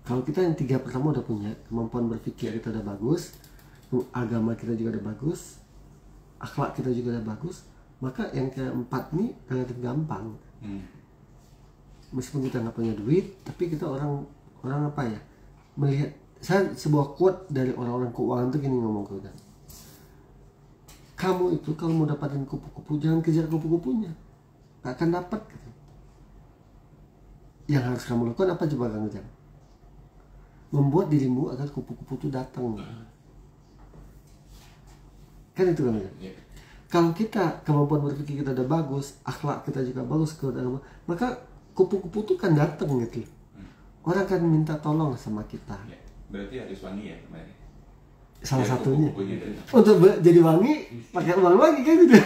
Kalau kita yang 3 pertama udah punya, kemampuan berpikir kita udah bagus, agama kita juga udah bagus, akhlak kita juga udah bagus, maka yang keempat ini relatif gampang. Meskipun kita nggak punya duit, tapi kita orang apa ya, melihat. Saya sebuah quote dari orang-orang keuangan tuh gini ngomong ke udah, kamu itu kalau mau dapatin kupu-kupu jangan kejar kupu-kupunya, nggak akan dapat gitu. Yang harus kamu lakukan apa coba Kang Ujang? Membuat dirimu agar kupu-kupu itu datang. Kan itu kan Ujang? Kalau kita kemampuan berpikir kita udah bagus, akhlak kita juga bagus, maka kupu-kupu itu kan datang gitu. Orang kan minta tolong sama kita. Berarti harus wangi ya kemarin. Salah satunya. Untuk jadi wangi pakai uang lagi kan gitu.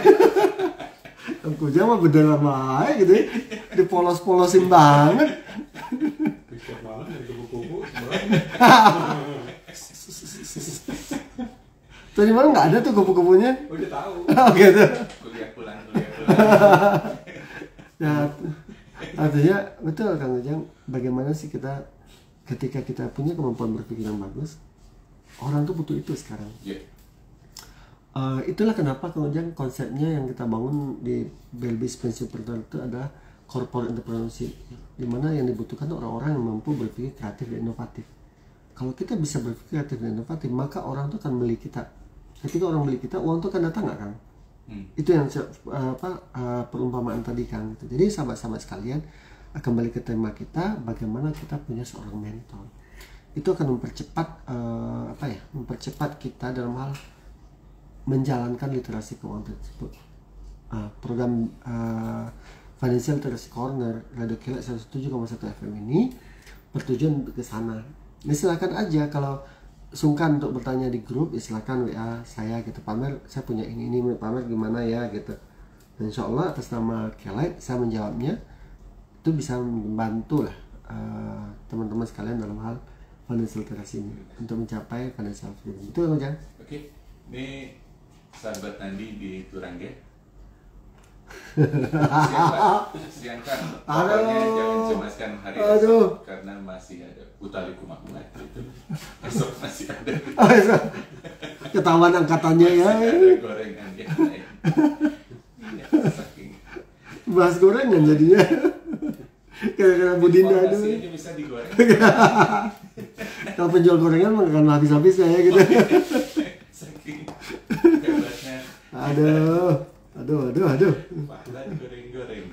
Aku mah beda lama gitu ya. Dipolos-polosin banget. Setiap malam dari kupu-kupu Tadi malam nggak ada tuh kupu-kupunya. udah tahu. Oke tuh. Kuliah pulang. Ya, artinya betul Kang Ujang. Bagaimana sih kita ketika kita punya kemampuan berpikir yang bagus, orang tuh butuh itu sekarang. Itulah kenapa Kang Ujang konsepnya yang kita bangun di Belbis Principle itu adalah corporate entrepreneurship, dimana yang dibutuhkan orang-orang yang mampu berpikir kreatif dan inovatif. Kalau kita bisa berpikir kreatif dan inovatif, maka orang tuh akan beli kita. Ketika orang beli kita, uang tuh akan datang nggak Kang? Itu yang perumpamaan tadi Kang. Jadi sahabat-sahabat sekalian, kembali ke tema kita, bagaimana kita punya seorang mentor. Itu akan mempercepat kita dalam hal menjalankan literasi keuangan tersebut. Program Financial Literacy Corner Radio Kilat 107,1 FM ini bertujuan ke sana. Ini silakan aja kalau sungkan untuk bertanya di grup, silakan WA saya gitu, Pamer saya punya ini Pamer gimana ya gitu. Dan insya Allah atas nama Kilat saya menjawabnya. Itu bisa membantu lah teman-teman sekalian dalam hal financial literacy ini untuk mencapai financial freedom. Itu kan Ujang? Oke, ini sahabat Nandi di Turangga. Siangkan, pokoknya jangan cemaskan hari esok karena masih ada utalikumahumah itu. Esok masih ada. Ketahuan angkatannya ya. Ada gorengan yang lain. Bahas gorengan jadinya. Karena Budinda itu bisa digoreng. Kalau penjual gorengan makan habis-habis ya gitu. Saking hebatnya. Aduh. Paklan goreng-goreng.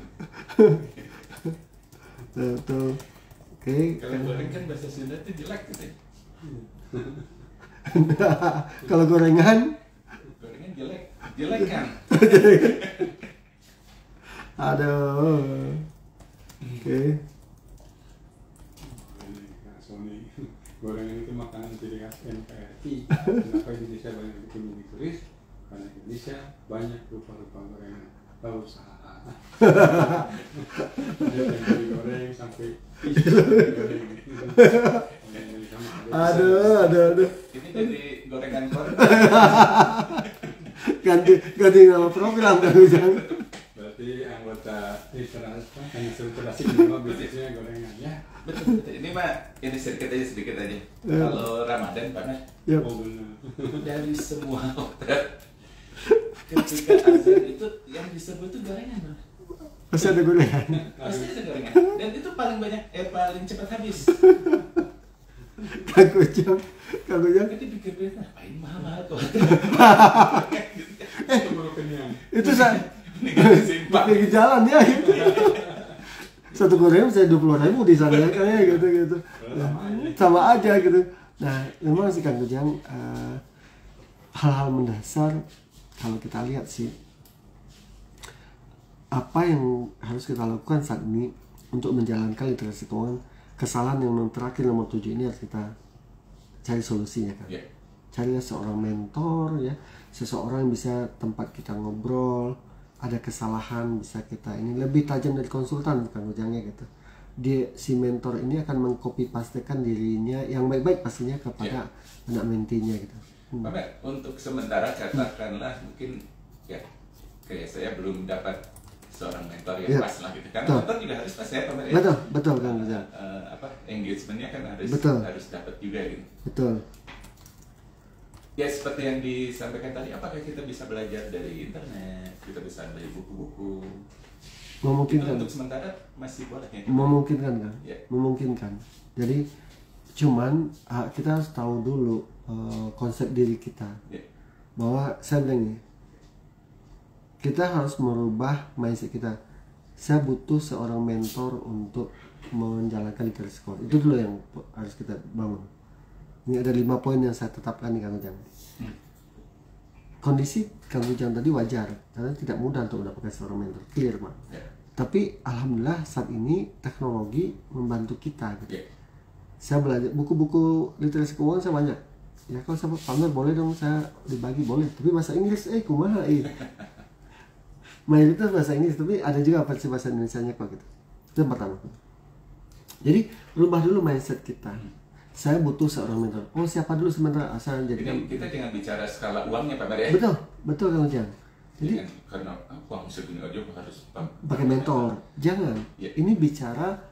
Tuh. Oke. Kalau goreng kan bahasa Sunda itu jelek gitu. Kalau gorengan jelek kan. Aduh. Oke. Sony gorengan itu makanan ciri khas NKRI. Kenapa Indonesia banyak bikin mie turis? Karena Indonesia banyak rupa-rupa gorengan. Tahu salah. Dari goreng sampai goreng. Aduh. Ini jadi gorengan korn. ganti nama program kan Ujang. Berarti anggota literasi minimal bisnisnya gorengan ya. Betul. Ini mah ini sedikit aja. Kalau Ramadan panas. Yep. Oh benar. Dari semua hotel ketika azan itu yang disebut tuh gorengan, Bang. Pasti ada gorengan. Pasti ada gorengan. Dan itu paling banyak paling cepat habis. Kang Ujang. Nanti pikir-pikir ngapain mahal kok. Itu saya di jalan ya gitu. Satu gorengan bisa 20.000 di sana ya kayak gitu. Sama aja gitu. Nah, memang sih Kang Ujang hal-hal mendasar kalau kita lihat sih apa yang harus kita lakukan saat ini untuk menjalankan literasi keuangan. Kesalahan yang terakhir nomor 7 ini harus kita cari solusinya kan. Carilah seorang mentor ya, seseorang yang bisa tempat kita ngobrol, ada kesalahan bisa kita ini lebih tajam dari konsultan Kang Ujangnya gitu. Si mentor ini akan mengcopy pastekan dirinya yang baik-baik pastinya kepada anak mentinya gitu. Untuk sementara katakanlah mungkin ya kayak saya belum dapat seorang mentor yang Iya. pas lah gitu. Karena Betul. mentor juga harus pas ya Pak Mer, ya. Betul Kang Ujang. Engagementnya kan harus Betul. harus dapat juga gitu. Betul. Ya seperti yang disampaikan tadi, apakah kita bisa belajar dari internet, kita bisa dari buku-buku? Itu Memungkinkan. untuk sementara masih boleh ya? Memungkinkan kan? Ya. Memungkinkan. Jadi cuman kita harus tahu dulu konsep diri kita. Ya. Bahwa saya bilang ini, kita harus merubah mindset kita. Saya butuh seorang mentor untuk menjalankan literasi keuangan. Itu dulu yang harus kita bangun. Ini ada 5 poin yang saya tetapkan nih Kang Ujang. Kondisi Kang Ujang tadi wajar karena tidak mudah untuk mendapatkan seorang mentor, clear Pak. Ya. Tapi alhamdulillah saat ini teknologi membantu kita gitu. Ya. Saya belajar buku-buku literasi keuangan saya banyak. Ya kalau sama Pamer boleh dong saya dibagi, boleh. Tapi bahasa Inggris kumaha mayoritas bahasa Inggris, tapi ada juga versi bahasa Indonesianya kok gitu. Itu yang pertama. Jadi rubah dulu mindset kita. Saya butuh seorang mentor. Oh siapa dulu sebentar asal jadikan. Ini kita jangan bicara skala uangnya Pak Mer ya. Betul Kang Ujang. Jadi Jangan, karena uang segini aja harus pakai mentor. Jangan. Ya. Ini bicara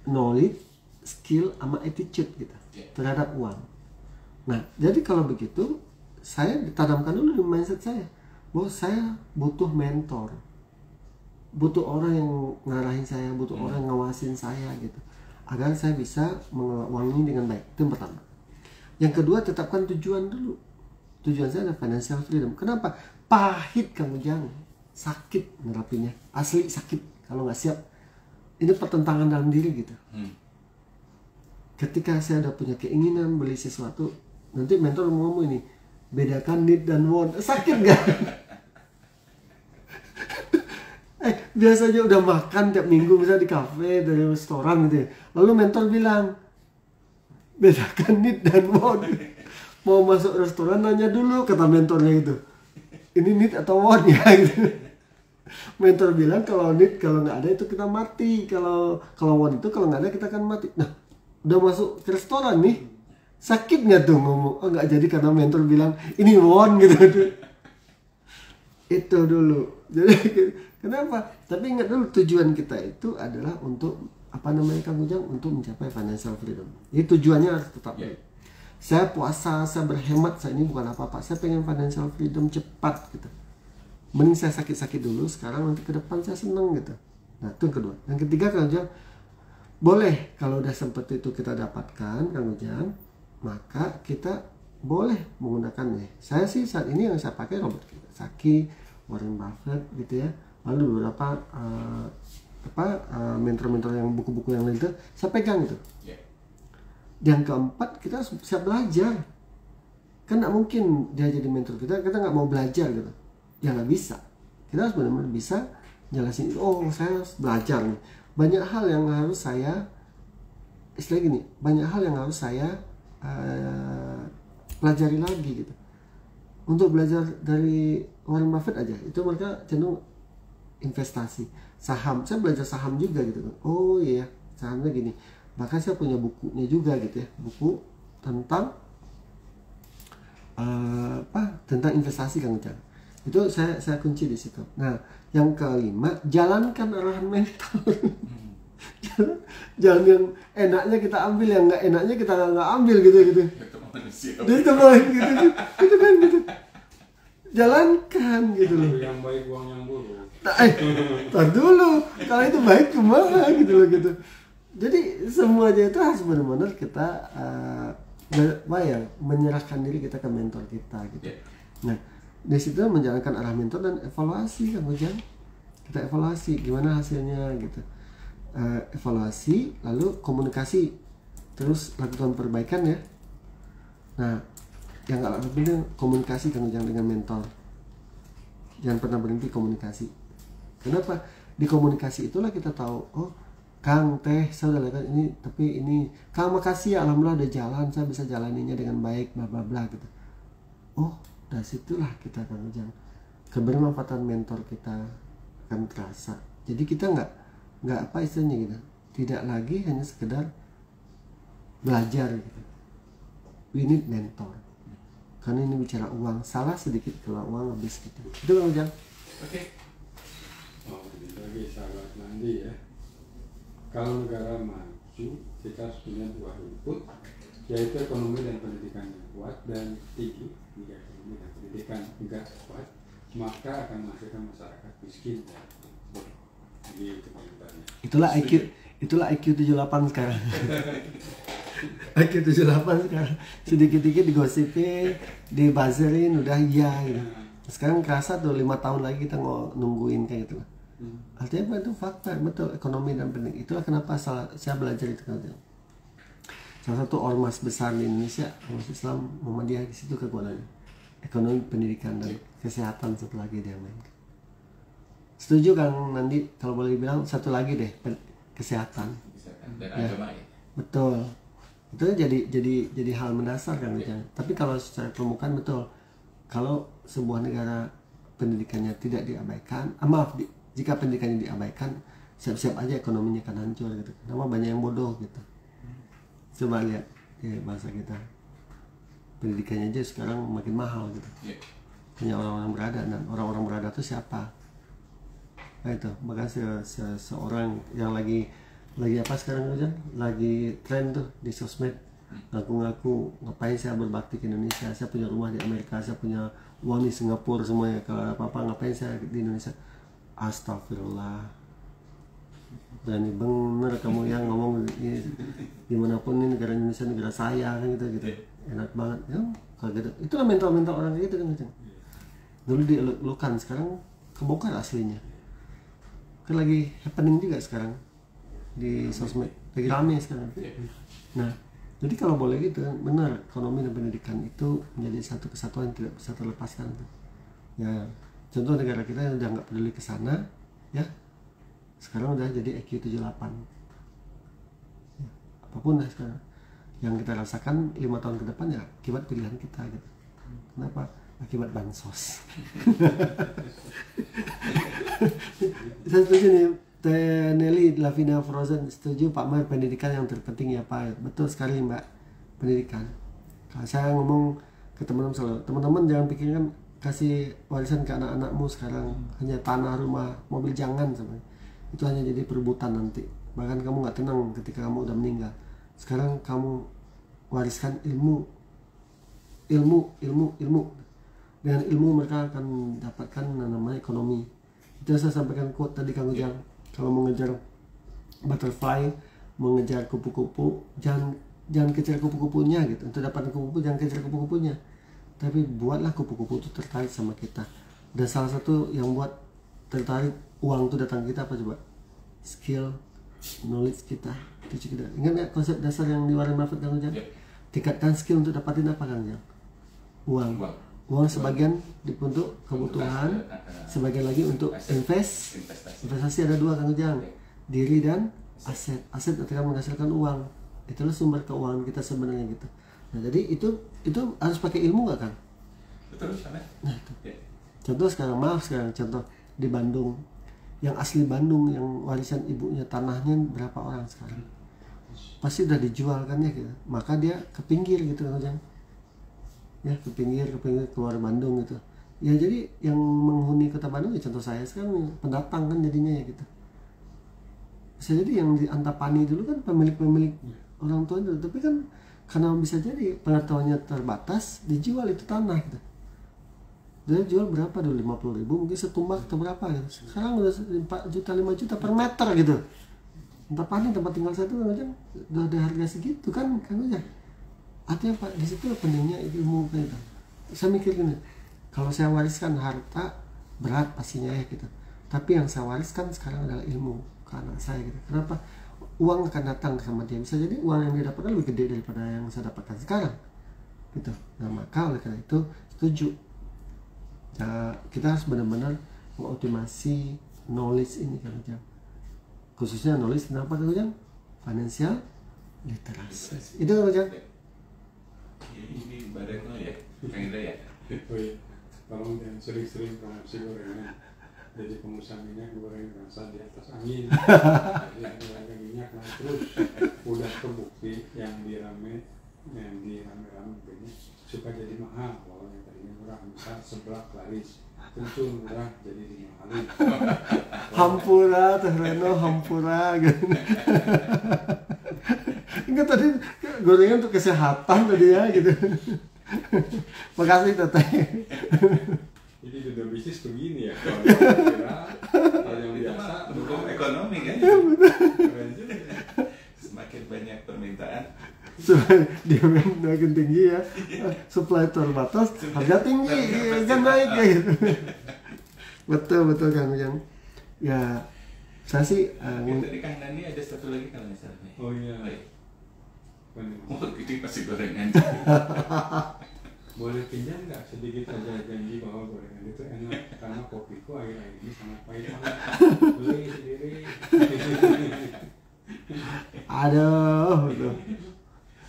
knowledge, skill, sama attitude kita Ya. terhadap uang. Nah, jadi kalau begitu, saya ditanamkan dulu di mindset saya bahwa saya butuh mentor, butuh orang yang ngarahin saya, butuh orang yang ngawasin saya gitu, agar saya bisa mengelola uang ini dengan baik. Itu yang pertama. Yang kedua, tetapkan tujuan dulu. Tujuan saya adalah financial freedom. Kenapa? Pahit Kang Ujang, sakit nerapinya, asli sakit kalau nggak siap. Ini pertentangan dalam diri gitu. Ketika saya udah punya keinginan beli sesuatu, nanti mentor ngomong ini, bedakan need dan want. Sakit gak? Biasanya udah makan tiap minggu misalnya di kafe, dari restoran gitu ya. Lalu mentor bilang, bedakan need dan want. Mau masuk restoran nanya dulu, kata mentornya itu, ini need atau want ya gitu. Mentor bilang kalau need, kalau nggak ada itu kita mati, kalau want itu kalau nggak ada kita akan mati. Nah udah masuk ke restoran nih, sakit nggak tuh ngomong? Oh nggak jadi karena mentor bilang ini want gitu. Itu dulu. Jadi kenapa? Tapi ingat dulu tujuan kita itu adalah untuk apa namanya Kang Ujang, untuk mencapai financial freedom. Jadi tujuannya harus tetap. Yeah. Saya puasa, saya berhemat, saya ini bukan apa-apa. Saya pengen financial freedom cepat gitu. Mending saya sakit-sakit dulu, sekarang nanti ke depan saya seneng gitu. Nah itu yang kedua. Yang ketiga Kang Ujang, boleh kalau udah seperti itu kita dapatkan Kang Ujang, maka kita boleh menggunakan saya sih saat ini yang saya pakai Robert Kiyosaki, Warren Buffett gitu ya. Lalu beberapa mentor-mentor yang buku-buku yang lain itu saya pegang gitu. Yeah. Yang keempat, kita siap belajar. Kan nggak mungkin dia jadi mentor kita nggak mau belajar gitu. Ya nggak bisa. Kita harus benar-benar bisa jelasin, oh saya harus belajar nih. Banyak hal yang harus saya, istilah gini, banyak hal yang harus saya pelajari lagi gitu. Untuk belajar dari Warren Buffett aja, itu mereka cenderung investasi saham. Saya belajar saham juga gitu. Oh iya, sahamnya gini. Bahkan saya punya bukunya juga gitu ya, buku tentang tentang investasi Kang Ujang. Itu saya kunci di situ. Nah, yang kelima, jalankan arahan mentor. Jangan yang enaknya kita ambil, yang nggak enaknya kita nggak ambil gitu. Itu manusia. Itu kan gitu. Jalankan gitu loh. Yang baik uang yang buruk. Tar dulu, kalau itu baik kemana gitu loh gitu. Jadi semuanya itu harus benar-benar kita menyerahkan diri kita ke mentor kita gitu. Yeah. Nah, di situ menjalankan arah mentor dan evaluasi Kang Ujang. Kita evaluasi gimana hasilnya gitu. Evaluasi, lalu komunikasi, terus lakukan perbaikan ya. Nah, yang nggak penting komunikasi Kang Ujang dengan mentor. Jangan pernah berhenti komunikasi. Kenapa? Di komunikasi itulah kita tahu, oh Kang, Teh, saya udah lihat ini, tapi ini Kang makasih ya, alhamdulillah udah jalan, saya bisa jalaninya dengan baik, bla bla bla gitu. Oh, dari situlah kita Kang Ujang, kebermanfaatan mentor kita akan terasa. Jadi kita nggak apa istilahnya gitu, tidak lagi hanya sekedar belajar gitu. We need mentor. Karena ini bicara uang, salah sedikit kalau uang habis gitu. Itu Kang Ujang. Oke. Oh, sahabat Nandi ya, kalau negara maju kita harus punya dua input, yaitu ekonomi dan pendidikan yang kuat, dan tinggi. Jika ekonomi dan pendidikan enggak kuat, maka akan menghasilkan masyarakat miskin dan bodoh. Gitu komentarnya. Itulah IQ 78 sekarang. IQ 78 sekarang sedikit-dikit digosipin, dibuzzerin, udah iya gitu. Sekarang kerasa tuh 5 tahun lagi kita nungguin kayak gitu. Artinya itu fakta, betul, ekonomi dan pendidikan. Itulah kenapa saya belajar itu kan. Salah satu ormas besar di Indonesia, ormas Islam Muhammadiyah, di situ kekuatannya ekonomi, pendidikan, dan kesehatan satu lagi dia main. Setuju Kang Nandi, kalau boleh dibilang satu lagi deh, kesehatan. Dan ya, agama ya. betul. Itu jadi hal mendasar kan. Ya. Tapi kalau secara permukaan betul, kalau sebuah negara pendidikannya tidak diabaikan, jika pendidikannya diabaikan, siap-siap aja ekonominya akan hancur gitu. Karena banyak yang bodoh gitu. Coba lihat ya, bangsa kita, pendidikannya aja sekarang makin mahal gitu. Hanya orang-orang berada, dan orang-orang berada itu siapa? Nah itu, bahkan seorang yang lagi apa sekarang aja, lagi tren tuh di sosmed, ngaku-ngaku ngapain saya berbakti ke Indonesia, saya punya rumah di Amerika, saya punya uang di Singapura semuanya, kalau apa-apa ngapain saya di Indonesia. Astagfirullah, berani bener kamu yang ngomong ini, dimanapun ini negara Indonesia negara saya kan gitu, enak banget ya, kalau gitu. Itulah mental orang gitu kan. Dulu dieluk-elukan, sekarang kebongkar aslinya. Kan lagi happening juga sekarang di sosmed, lagi rame sekarang. Nah, jadi kalau boleh gitu, benar, ekonomi dan pendidikan itu menjadi satu kesatuan yang tidak bisa terlepaskan. Ya, contoh negara kita yang udah nggak peduli ke sana, ya, sekarang udah jadi IQ 78. Ya, apapun lah sekarang yang kita rasakan 5 tahun ke depan ya akibat pilihan kita gitu. Kenapa? Akibat bansos. Saya setuju nih, Nelly Lavina Frozen setuju Pak Mar, pendidikan yang terpenting ya Pak. Betul sekali Mbak, pendidikan. Kalau saya ngomong ke teman-teman selalu, teman-teman jangan pikirkan kasih warisan ke anak-anakmu sekarang hanya tanah, rumah, mobil, jangan sebenarnya. Itu hanya jadi perebutan nanti. Bahkan kamu nggak tenang ketika kamu udah meninggal. Sekarang kamu wariskan ilmu. Dengan ilmu mereka akan mendapatkan namanya ekonomi. Itu yang saya sampaikan quote tadi Kang Ujang. Kalau mengejar butterfly, mengejar kupu-kupu, jangan kejar kupu-kupunya gitu. Untuk dapat kupu-kupu jangan kejar kupu-kupunya. Tapi buatlah kupu-kupu itu tertarik sama kita. Dan salah satu yang buat tertarik uang itu datang kita apa coba? Skill, knowledge kita. Itu kita. Ingat nggak konsep dasar yang di Warren Buffett Kang Ujang? Tingkatkan skill untuk dapatin apa Kang Ujang? Uang. Uang sebagian untuk kebutuhan, sebagian lagi untuk investasi. Ada 2 Kang Ujang, diri dan aset. Aset akan menghasilkan uang. Itulah sumber keuangan kita sebenarnya gitu. Nah jadi itu harus pakai ilmu nggak Kang? Betul, sama. Nah itu. Contoh sekarang, contoh di Bandung, yang asli Bandung yang warisan ibunya tanahnya berapa orang sekarang? Pasti udah dijual kan ya gitu. Maka dia ke pinggir gitu Kang Ujang. Ya ke pinggir keluar Bandung gitu. Ya jadi yang menghuni kota Bandung ya contoh saya sekarang pendatang kan jadinya ya gitu. Bisa jadi yang di Antapani dulu kan pemilik orang tua itu, tapi kan karena bisa jadi pengetahuannya terbatas, dijual itu tanah gitu. Dia jual berapa dulu, 50.000 mungkin setumbak atau berapa gitu. Sekarang udah 4 juta 5 juta per meter gitu. Antapani tempat tinggal saya tuh udah ada harga segitu kan aja. Artinya Pak, di situ pentingnya ilmu gitu. Saya mikir gini, kalau saya wariskan harta berat pastinya ya gitu. Tapi yang saya wariskan sekarang adalah ilmu ke anak saya gitu. Kenapa? Uang akan datang sama dia. Bisa jadi uang yang dia dapatkan lebih gede daripada yang saya dapatkan sekarang. Gitu. Nah maka oleh karena itu setuju. Nah, kita harus benar-benar mengoptimasi knowledge ini kan Ujang. Khususnya knowledge kenapa kan Ujang? Financial literasi. Itu kan Ujang. Ini badan lo ya, Kang Indra ya. Oh iya, tolong jangan sering-sering konsumsi gorengan. Jadi pengusaha minyak goreng rasa di atas angin. Jadi harga minyak naik terus. Udah terbukti yang dirame yang di rame-rame begini suka jadi mahal. Kalau yang tadinya murah, misal seblak laris, tentu murah jadi dimahalin. Hampura, Teh Reno, hampura gitu. Enggak, tadi gorengan untuk kesehatan tadi ya gitu. Makasih Teteh. Jadi dunia bisnis begini ya, kalau yang biasa dukung ekonomi kan. keren juga. Semakin banyak permintaan, Demand makin tinggi ya, supply terbatas, harga tinggi, kan naik ya gitu. Betul Kang Ujang. Ya, saya sih tadi Kang Nani ada satu lagi kalau misalnya. Oh iya. Baik. Bener. Oh, ini masih gorengan. Boleh pinjam nggak sedikit aja, janji bahwa gorengan itu enak karena kopiku akhir-akhir ini sangat pahit banget. Beli sendiri. aduh betul.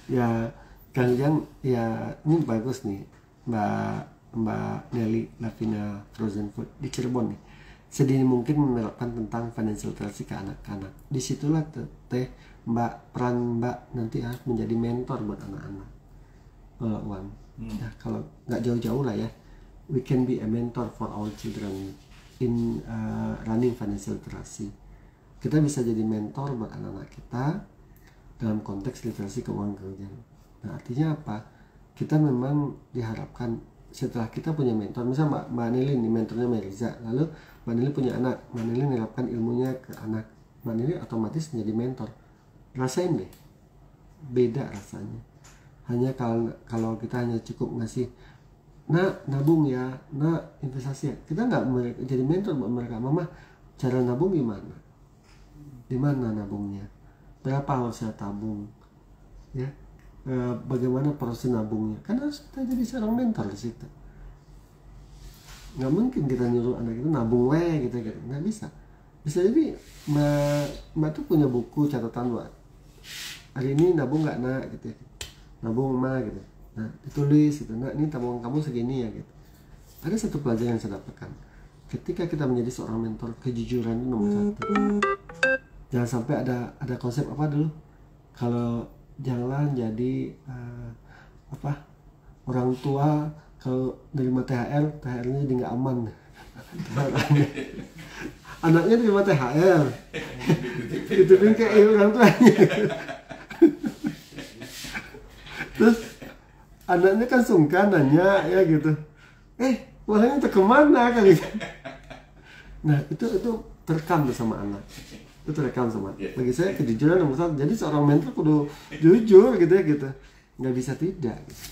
Ya Kang Ujang, ya ini bagus nih Mbak Nelly Lavina Frozen Food di Cirebon nih. Sedini mungkin menerapkan tentang financial literacy ke anak-anak. Disitulah Teh peran Mbak nanti harus menjadi mentor buat anak-anak. Wan. Nah, kalau nggak jauh-jauh lah ya, we can be a mentor for our children in running financial literacy. Kita bisa jadi mentor buat anak-anak kita dalam konteks literasi keuangan kerja. Nah, artinya apa? Kita memang diharapkan setelah kita punya mentor, misalnya Mbak Nili nih mentornya Meriza, lalu Mbak Nili punya anak, Mbak Nili menerapkan ilmunya ke anak, Mbak Nili otomatis menjadi mentor. Rasain deh, beda rasanya. Hanya kalau kita hanya cukup ngasih, nak nabung ya, nak investasi ya, kita nggak jadi mentor buat mereka. Mama, cara nabung gimana? Di mana nabungnya? Berapa harus saya tabung? Ya, bagaimana proses nabungnya? Kan harus kita jadi seorang mentor di situ. Nggak mungkin kita nyuruh anak itu nabung gitu, nggak bisa. Bisa jadi mbak tuh punya buku catatan buat hari ini nabung nggak nak gitu, nabung mah gitu. Nah ditulis gitu, nak ini tabungan kamu segini ya gitu. Ada satu pelajaran yang saya dapatkan. Ketika kita menjadi seorang mentor, kejujuran itu nomor satu. Jangan sampai ada konsep apa dulu, kalau janganlah jadi orang tua kalau nerima THR-nya jadi nggak aman. Anaknya terima THR, itu kan kayak orang tuanya. Terus anaknya kan sungkan nanya ya gitu, uangnya itu kemana kan gitu. Nah itu terekam sama anak, itu terekam sama. Bagi saya kejujuran nomor satu. Jadi seorang mentor kudu jujur gitu ya gitu, nggak bisa tidak. Gitu.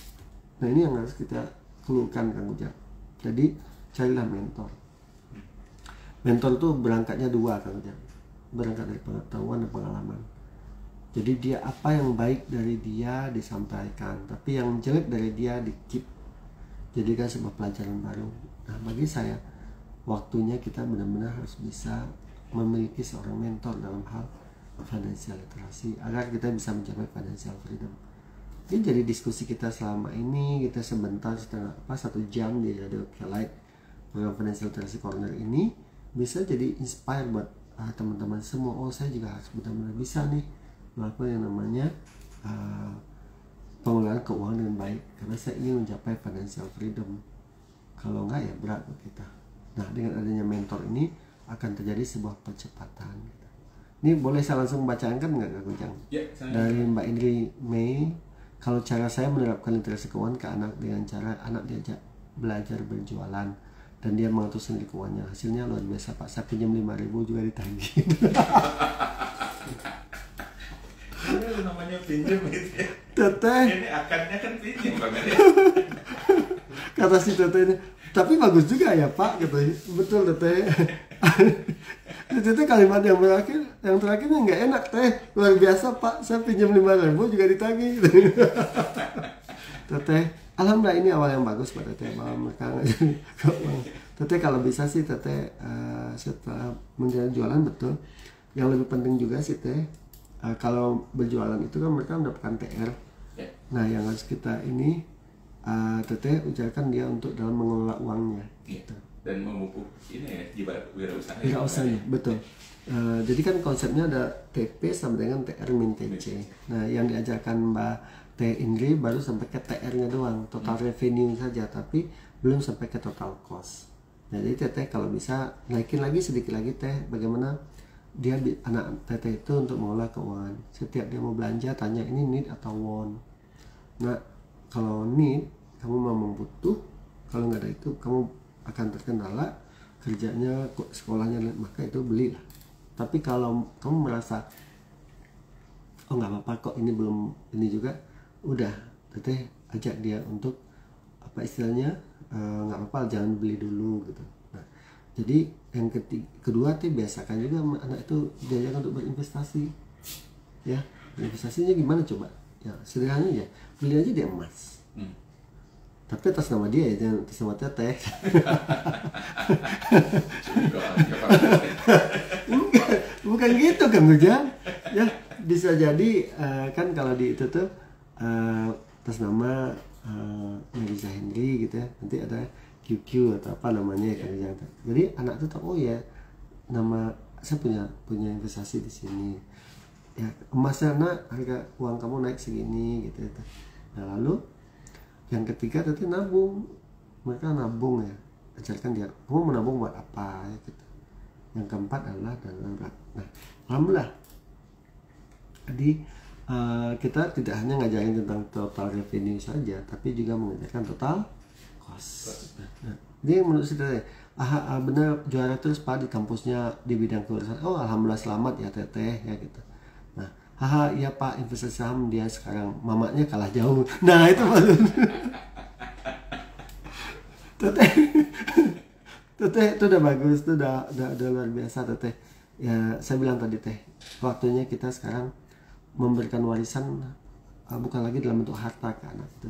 Nah ini yang harus kita keluhkan Kang Ujang. Jadi carilah mentor. Mentor itu berangkatnya dua Kang Ujang, berangkat dari pengetahuan dan pengalaman. Jadi dia apa yang baik dari dia disampaikan, tapi yang jelek dari dia di-keep, jadikan sebuah pelajaran baru. Nah bagi saya waktunya kita benar-benar harus bisa memiliki seorang mentor dalam hal financial literacy agar kita bisa mencapai financial freedom. Ini jadi diskusi kita selama ini, kita sebentar 1 jam di Radio Kelight program Financial Literacy Corner ini bisa jadi inspire buat teman-teman semua. Oh saya juga harus benar-benar bisa nih melakukan yang namanya pengelolaan keuangan dengan baik karena saya ingin mencapai financial freedom. Kalau enggak ya berat buat kita. Nah dengan adanya mentor ini akan terjadi sebuah percepatan. Ini boleh saya langsung bacakan nggak Kang Ujang? Ya, dari Mbak Indri Mei. Kalau cara saya menerapkan literasi keuangan ke anak dengan cara anak diajak belajar berjualan dan dia mengatur sendiri keuangannya, hasilnya luar biasa Pak. Saya pinjam 5.000 juga ditagih. Ini namanya pinjam gitu ya. Teteh. Ini akarnya kan pinjam banget ya. Kata si Teteh ini, tapi bagus juga ya Pak, gitu. Betul Teteh. Teteh kalimat yang terakhirnya nggak enak Teh, luar biasa Pak, saya pinjam 5.000 juga ditagih. Teteh, alhamdulillah ini awal yang bagus Pak Teteh, bahwa mereka Teteh kalau bisa sih Teteh setelah menjalani jualan betul. Yang lebih penting juga sih Teh, kalau berjualan itu kan mereka mendapatkan TR. Nah yang harus kita ini Teteh ujarkan dia untuk dalam mengelola uangnya. Gitu. Dan memupuk ini ya jiwa wirausaha. Wirausahanya, betul. Jadi kan konsepnya ada TP sama dengan TR min TC. Nah yang diajarkan Mbak Teh Indri baru sampai ke TR-nya doang, total revenue saja, tapi belum sampai ke total cost. Jadi Teteh kalau bisa naikin lagi sedikit lagi Teh, bagaimana dia anak Teteh itu untuk mengolah keuangan. Setiap dia mau belanja tanya ini need atau want. Nah kalau need kamu memang butuh, kalau nggak ada itu kamu akan terkendala kerjanya, sekolahnya, maka itu belilah. Tapi kalau kamu merasa oh nggak apa-apa kok ini belum ini juga, udah Teteh ajak dia untuk apa istilahnya, nggak apa-apa jangan beli dulu gitu. Nah jadi yang kedua Teh biasakan juga anak itu diajak untuk berinvestasi ya. Investasinya gimana coba ya, sederhana aja, beli aja dia emas, tapi atas nama dia ya, jangan atas nama Teteh. Bukan gitu Kang Ujang ya, bisa jadi kan kalau di itu tuh atas nama Nagisa Henry gitu ya, nanti ada QQ atau apa namanya ya Kang Ujang. Jadi anak tuh tahu oh ya nama saya punya investasi di sini ya, emasnya nak harga uang kamu naik segini gitu. Nah lalu yang ketiga tadi nabung, mereka nabung ya, ajarkan dia kamu menabung buat apa ya gitu. Yang keempat adalah dana darurat. Nah alhamdulillah jadi kita tidak hanya ngajarin tentang total revenue saja, tapi juga mengajarkan total cost. Nah, jadi menurut saya benar juara terus Pak di kampusnya di bidang keuangan. Oh alhamdulillah selamat ya Teteh ya gitu. Nah iya Pak investasi saham dia sekarang mamanya kalah jauh. Nah itu maksudnya. Teteh itu udah bagus, itu udah luar biasa Teteh. Ya saya bilang tadi Teh, waktunya kita sekarang memberikan warisan bukan lagi dalam bentuk harta ke anak itu,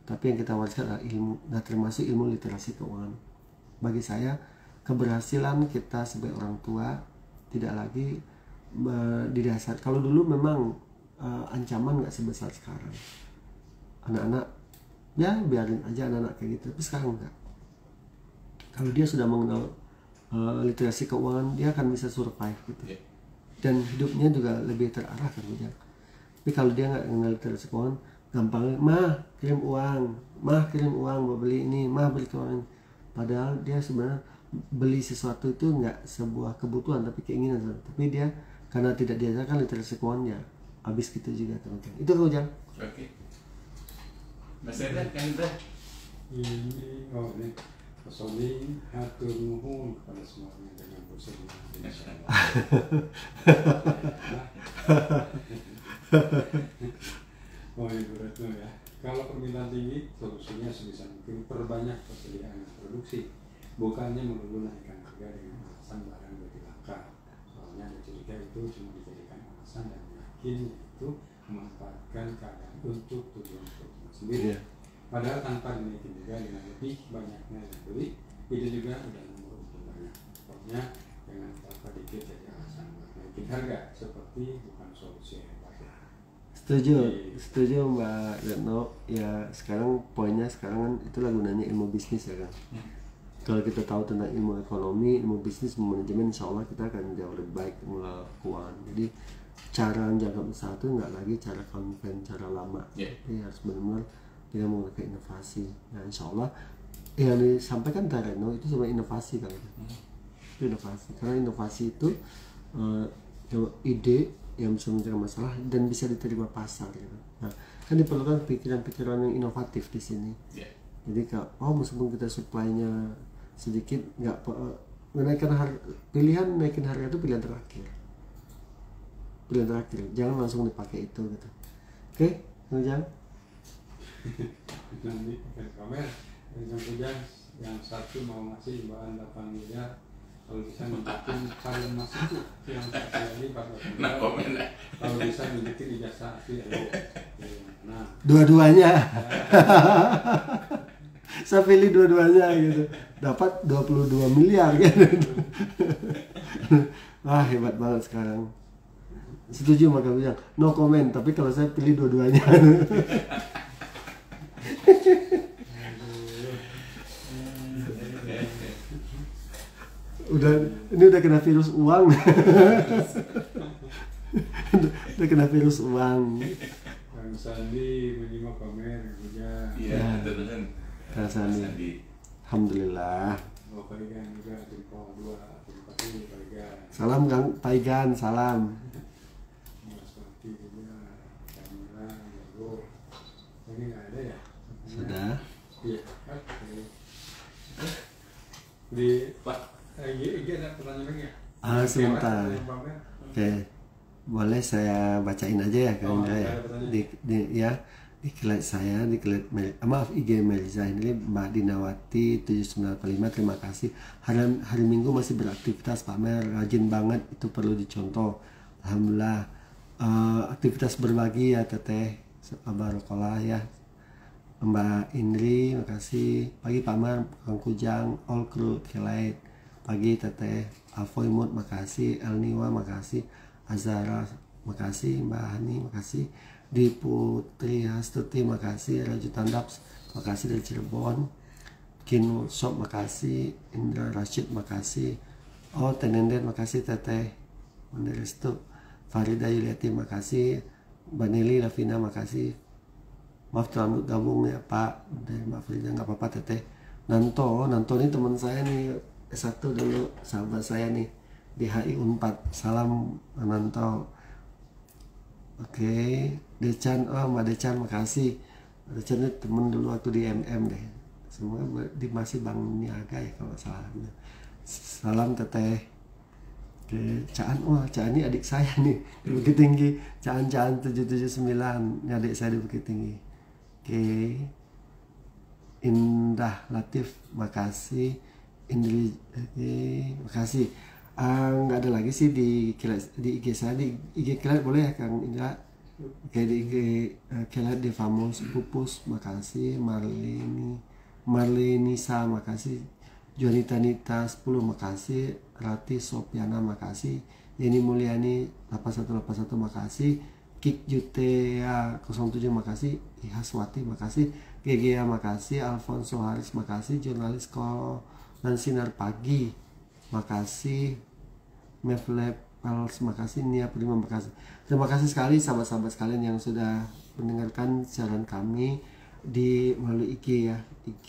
tapi yang kita wariskan adalah ilmu, nah termasuk ilmu literasi keuangan. Bagi saya keberhasilan kita sebagai orang tua tidak lagi didasar. Kalau dulu memang ancaman nggak sebesar sekarang, anak-anak ya biarin aja anak-anak kayak gitu, tapi sekarang enggak. Kalau dia sudah mengenal literasi keuangan, dia akan bisa survive gitu, dan hidupnya juga lebih terarah kan Ujang. Tapi kalau dia nggak mengenal literasi keuangan, gampang mah kirim uang mau beli ini, mah beli keuangan. Padahal dia sebenarnya beli sesuatu itu nggak sebuah kebutuhan tapi keinginan, tapi dia karena tidak diajarkan literasi keuangan ya habis gitu juga teman-teman. Itu kan Ujang. Oke. Mas Eda kan itu ini Sony hatur nuhun kepada semuanya dengan bersedia. Oh Ibu Retno ya, kalau permintaan tinggi solusinya sebisa mungkin perbanyak persediaan produksi, bukannya melulu naikkan harga dengan alasan barang jadi langka. Soalnya ada curiga itu cuma dijadikan alasan dan yakin itu memanfaatkan keadaan untuk tujuan sendiri. Padahal tanpa dinaikin juga dengan lebih banyaknya yang beli, itu juga udah nomor banyak. Pokoknya jangan apa dikit jadi alasan buat naikin harga, seperti bukan solusi yang hebat. Setuju Mbak Retno. Ya sekarang poinnya sekarang kan itulah gunanya ilmu bisnis ya kan. Kalau kita tahu tentang ilmu ekonomi, ilmu bisnis, manajemen, insya Allah kita akan jauh lebih baik mengelola keuangan. Jadi cara menjaga usaha itu nggak lagi cara konven, cara lama, tapi harus benar-benar kita menggunakan inovasi. Nah insya Allah yang disampaikan Retno itu sebenarnya inovasi kan. Itu inovasi, karena inovasi itu ide yang bisa mencegah masalah dan bisa diterima pasar gitu. Nah kan diperlukan pikiran-pikiran yang inovatif di sini. Jadi kalau meskipun kita supply-nya sedikit, nggak menaikkan pilihan naikin harga itu pilihan terakhir, jangan langsung dipakai itu gitu. Oke, Ujang. Nanti kamera yang satu mau ngasih bahan 8 miliar, kalau bisa nunjukin kalian masih itu yang lagi 14 miliar, kalau bisa nunjukin ijazah asli. Nah dua-duanya saya pilih dua-duanya gitu, dapat 22 miliar gitu. Wah hebat banget sekarang. Setuju maka bilang no comment, tapi kalau saya pilih dua-duanya. Ini udah kena virus uang. Udah kena virus uang. Sandi menyimak pamer punya. Iya, betul kan. Kang Sandi. Alhamdulillah. Oh, Paigan juga Timpo 2, Timpo 3 Paigan. Salam Kang Paigan, salam. Mas Mati juga, Kamila, Jago. Ini nggak ada ya? Sudah. Iya. Oke. Di Pak, IG ada pertanyaan lagi ya? Sebentar. Oke. Boleh saya bacain aja ya Kang Indra ya. Di klet saya, di klet maaf IG Meliza ini Mbak Dinawati 7945, terima kasih. Hari Minggu masih beraktivitas pamer, rajin banget, itu perlu dicontoh. Alhamdulillah. Aktivitas berbagi ya Teteh, Barakallah ya. Mbak Indri, makasih. Pagi pamer, Kang Kujang, all crew Kelait. Pagi Teteh, Avoimut, makasih. Elniwa, makasih. Azara, makasih. Mbak Hani, makasih. Di Putri Hastuti, makasih. Rajutan Daps, makasih dari Cirebon. Kin Shop, makasih. Indra Rashid, makasih. Oh Tenenden, makasih Teteh. Menderestu. Farida Yuliati, makasih. Mbak Nelly Lavina, makasih. Maaf terlambat gabung ya Pak. Dari Mbak Farida, nggak apa-apa Teteh. Nanto ini teman saya nih, S1 dulu, sahabat saya nih di HI Unpad. Salam Nanto. Oke, Decan, Mbak Decan, makasih. Mbak Decan itu temen dulu waktu di MM deh. Semua di masih Bang Niaga ya kalau salah. Salam Teteh. Oke, Caan, Caan ini adik saya nih di Bukit Tinggi. Caan 779, ini adik saya di Bukit Tinggi. Oke, Indah Latif, makasih. Indri, makasih. Nggak ada lagi sih di IG saya, di IG Kilat boleh ya Kang Indra. Kayak di IG Kilat di Famos Pupus, makasih. Marlenisa, makasih. Juanita Nita 10, makasih. Rati Sopiana, makasih. Yeni Mulyani 8181, makasih. Kik Jutea 07, makasih. Ihaswati, makasih. GGA, makasih. Alfonso Haris, makasih. Jurnalis dan Sinar Pagi, makasih. Mevlep Pals, makasih. Nia Prima, makasih. Terima kasih sekali sahabat-sahabat sekalian yang sudah mendengarkan siaran kami di melalui IG ya, IG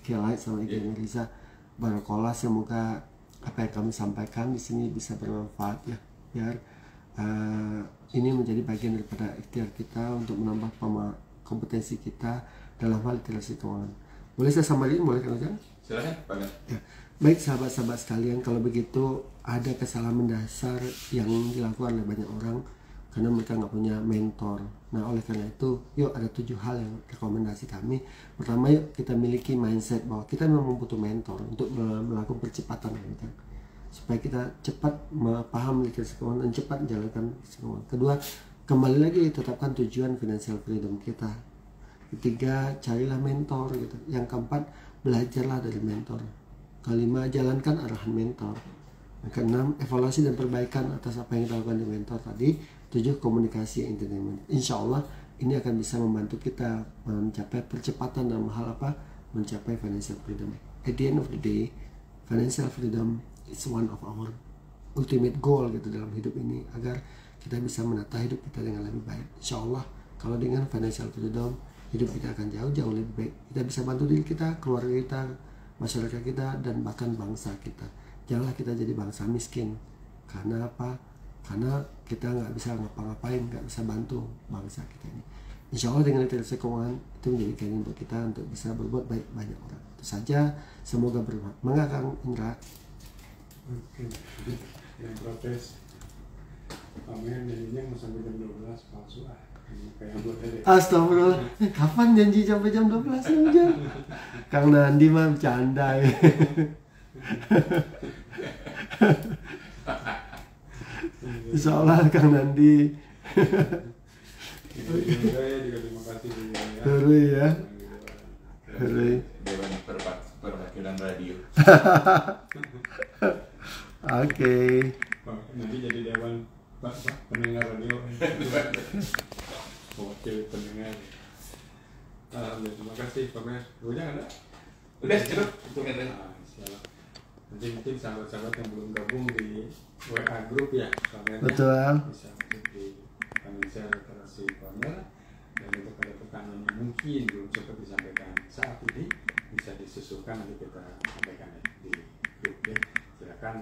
Kelait sama IG Melisa. Barakallah, semoga apa yang kami sampaikan di sini bisa bermanfaat ya, biar ini menjadi bagian daripada ikhtiar kita untuk menambah kompetensi kita dalam hal literasi keuangan. Boleh saya samarin, boleh kan? Silakan, Pak. Ya. Baik sahabat-sahabat sekalian, kalau begitu ada kesalahan mendasar yang dilakukan oleh banyak orang karena mereka nggak punya mentor. Nah oleh karena itu, yuk ada 7 hal yang rekomendasi kami. Pertama, yuk kita miliki mindset bahwa kita memang butuh mentor untuk melakukan percepatan gitu, supaya kita cepat memahami literasi keuangan dan cepat menjalankan keuangan. Kedua, kembali lagi tetapkan tujuan financial freedom kita. Ketiga, carilah mentor gitu. Yang keempat, belajarlah dari mentor. Kelima, jalankan arahan mentor. Yang keenam, evaluasi dan perbaikan atas apa yang kita lakukan di mentor tadi. 7, komunikasi yang entertainment. Insya Allah ini akan bisa membantu kita mencapai percepatan dalam hal apa? Mencapai financial freedom. At the end of the day, financial freedom is one of our ultimate goal gitu dalam hidup ini, agar kita bisa menata hidup kita dengan lebih baik. Insya Allah kalau dengan financial freedom, hidup kita akan jauh-jauh lebih baik. Kita bisa bantu diri kita, keluarga kita, masyarakat kita, dan bahkan bangsa kita. Janganlah kita jadi bangsa miskin. Karena apa? Karena kita nggak bisa ngapa-ngapain, nggak bisa bantu bangsa kita ini. Insya Allah dengan literasi keuangan itu menjadi guiding buat kita untuk bisa berbuat baik banyak orang. Itu saja, semoga bermanfaat. Mangga Kang Indra. Oke, yang protes pamer jadinya mau sampai jam 12 palsu kayak buat tadi. Astagfirullah, kapan janji sampai jam 12 aja? Kang Nandi mah bercanda ya. Insya Allah Kang Nandi. Saya juga terima kasih ya. Dewan Perwakilan Radio. Oke. Nanti jadi dewan pendengar radio. Wakil pendengar. Alhamdulillah, terima kasih Pak Mer. Udah ada? Udah cukup untuk ini. Nanti mungkin sahabat-sahabat yang belum gabung di WA group ya, Pak Mer. Betul. Bisa masuk di financial literasi Pak Mer. Dan untuk pada tekanan yang mungkin belum sempat disampaikan saat ini bisa disusulkan, nanti kita sampaikan ya di grup ya. Silakan.